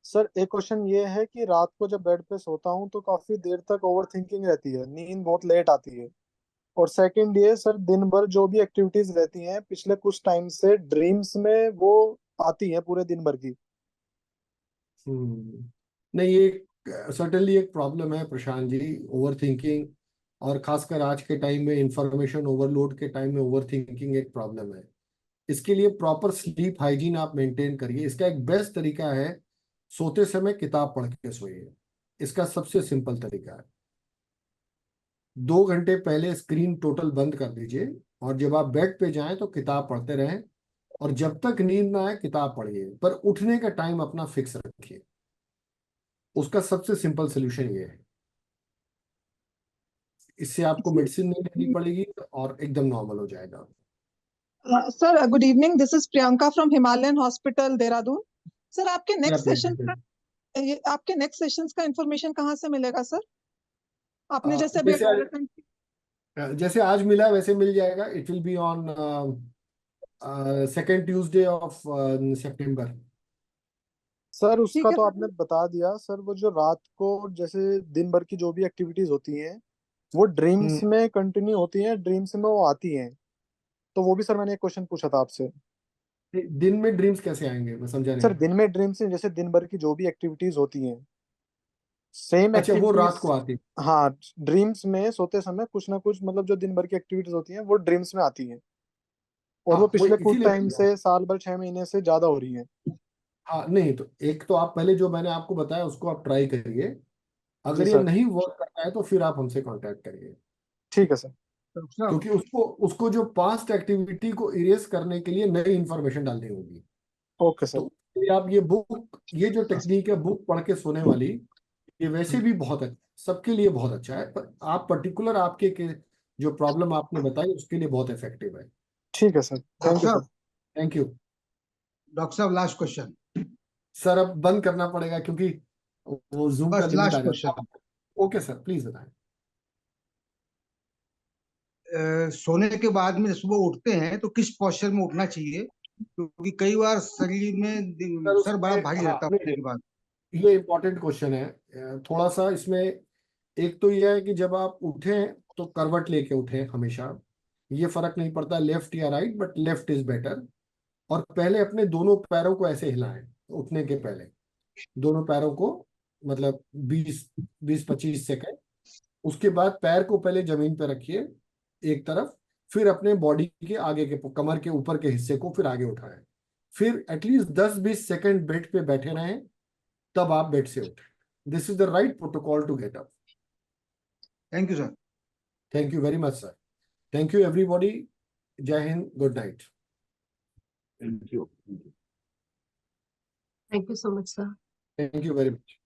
Sir एक question ये है कि रात को जब बेड पे सोता हूँ तो काफी देर तक ओवर थिंकिंग रहती है, नींद बहुत लेट आती है। और सेकंड ये सर, दिन भर जो भी एक्टिविटीज रहती हैं पिछले कुछ टाइम से ड्रीम्स में वो आती हैं पूरे दिन भर की। नहीं, ये सर्टेनली एक प्रॉब्लम है प्रशांत जी, ओवर थिंकिंग, और खासकर आज के टाइम में इंफॉर्मेशन ओवरलोड के टाइम में ओवर थिंकिंग एक प्रॉब्लम है। इसके लिए प्रॉपर स्लीप हाइजीन आप मेंटेन करिए। इसका एक बेस्ट तरीका है, सोते समय किताब पढ़ के सोइए। इसका सबसे सिंपल तरीका है, 2 घंटे पहले स्क्रीन टोटल बंद कर दीजिए, और जब आप बेड पे जाएं तो किताब पढ़ते रहें, और जब तक नींद ना आए किताब पढ़िए, पर उठने का टाइम अपना फिक्स रखिए। उसका सबसे सिंपल सोल्यूशन ये है। इससे आपको मेडिसिन नहीं लेनी पड़ेगी और एकदम नॉर्मल हो जाएगा। Sir good evening, this is Priyanka from Himalayan hospital Dehradun. Sir आपके नेक्स्ट सेशन का आपके नेक्स्ट सेशंस का इंफॉर्मेशन कहाँ से मिलेगा सर? आपने जैसे अभी जैसे आज मिला वैसे मिल जाएगा। It will be on second Tuesday of September. Sir उसका तो आपने बता दिया सर। वो जो रात को जैसे दिन भर की जो भी एक्टिविटीज होती हैं वो ड्रीम्स में कंटिन्यू होती हैं, ड्रीम्स में वो आती हैं, तो वो भी सर मैंने एक क्वेश्चन पूछा था आपसे। दिन में ड्रीम्स कैसे आएंगे, मैं समझा सर नहीं। दिन में ड्रीम्स जैसे दिन भर की जो भी एक्टिविटीज होती हैं सेम अच्छा, वो रात एक्टिविटीज। को आती। हाँ, ड्रीम्स में सोते समय कुछ ना कुछ मतलब जो दिन भर की एक्टिविटीज होती हैं वो ड्रीम्स में आती हैं, और वो हाँ, वो पिछले कुछ इसीलिए टाइम से साल भर 6 महीने से ज्यादा हो रही हैं। हाँ नहीं, तो एक तो आप पहले जो मैंने आपको बताया उसको आप ट्राई करिए। जी अगर ये सर। नहीं वर्क करता है तो फिर आप हमसे कांटेक्ट करिए, ठीक है सर। क्योंकि उसको उसको जो पास्ट एक्टिविटी को इरेज करने के लिए नई इंफॉर्मेशन डालनी होगी। Okay sir. तो इसलिए आप ये जो टेक्निक है बुक पढ़ के सोने वाली, ये वैसे भी बहुत अच्छा, सबके लिए बहुत अच्छा है, पर आप पर्टिकुलर आपके के जो प्रॉब्लम आपने बताई उसके लिए बहुत इफेक्टिव है। ठीक है sir, thank you sir. Thank you doctor साहब लास्ट क्वेश्चन। सर, अब बंद करना पड़ेगा क्योंकि वो जूम का बस लिमिट आ लास्ट जाता क्वेश्चन। है। ओके सर, प्लीज बताएं। सोने के बाद में सुबह उठते हैं तो किस पोस्चर में उठना चाहिए, क्योंकि कई बार शरीर में सर बड़ा भारी रहता है उठने के बाद। ये इम्पोर्टेंट क्वेश्चन है। थोड़ा सा इसमें एक तो यह है कि जब आप उठें तो करवट लेके उठें हमेशा। ये फर्क नहीं पड़ता लेफ्ट या right, but left is better. और पहले अपने दोनों पैरों को ऐसे हिलाएं उठने के पहले, दोनों पैरों को, मतलब 20-25 सेकंड। उसके बाद पैर को पहले जमीन पे रखिए एक तरफ, फिर अपने बॉडी के आगे के कमर के ऊपर के हिस्से को फिर आगे उठाएं, फिर एटलीस्ट 10-20 सेकंड बेड पे बैठे रहें, तब आप बेड से उठें। This is the right protocol to get up. Thank you sir. Thank you very much sir. Thank you everybody. जय हिंद, good night. Thank you. Thank you so much, sir. Thank you very much.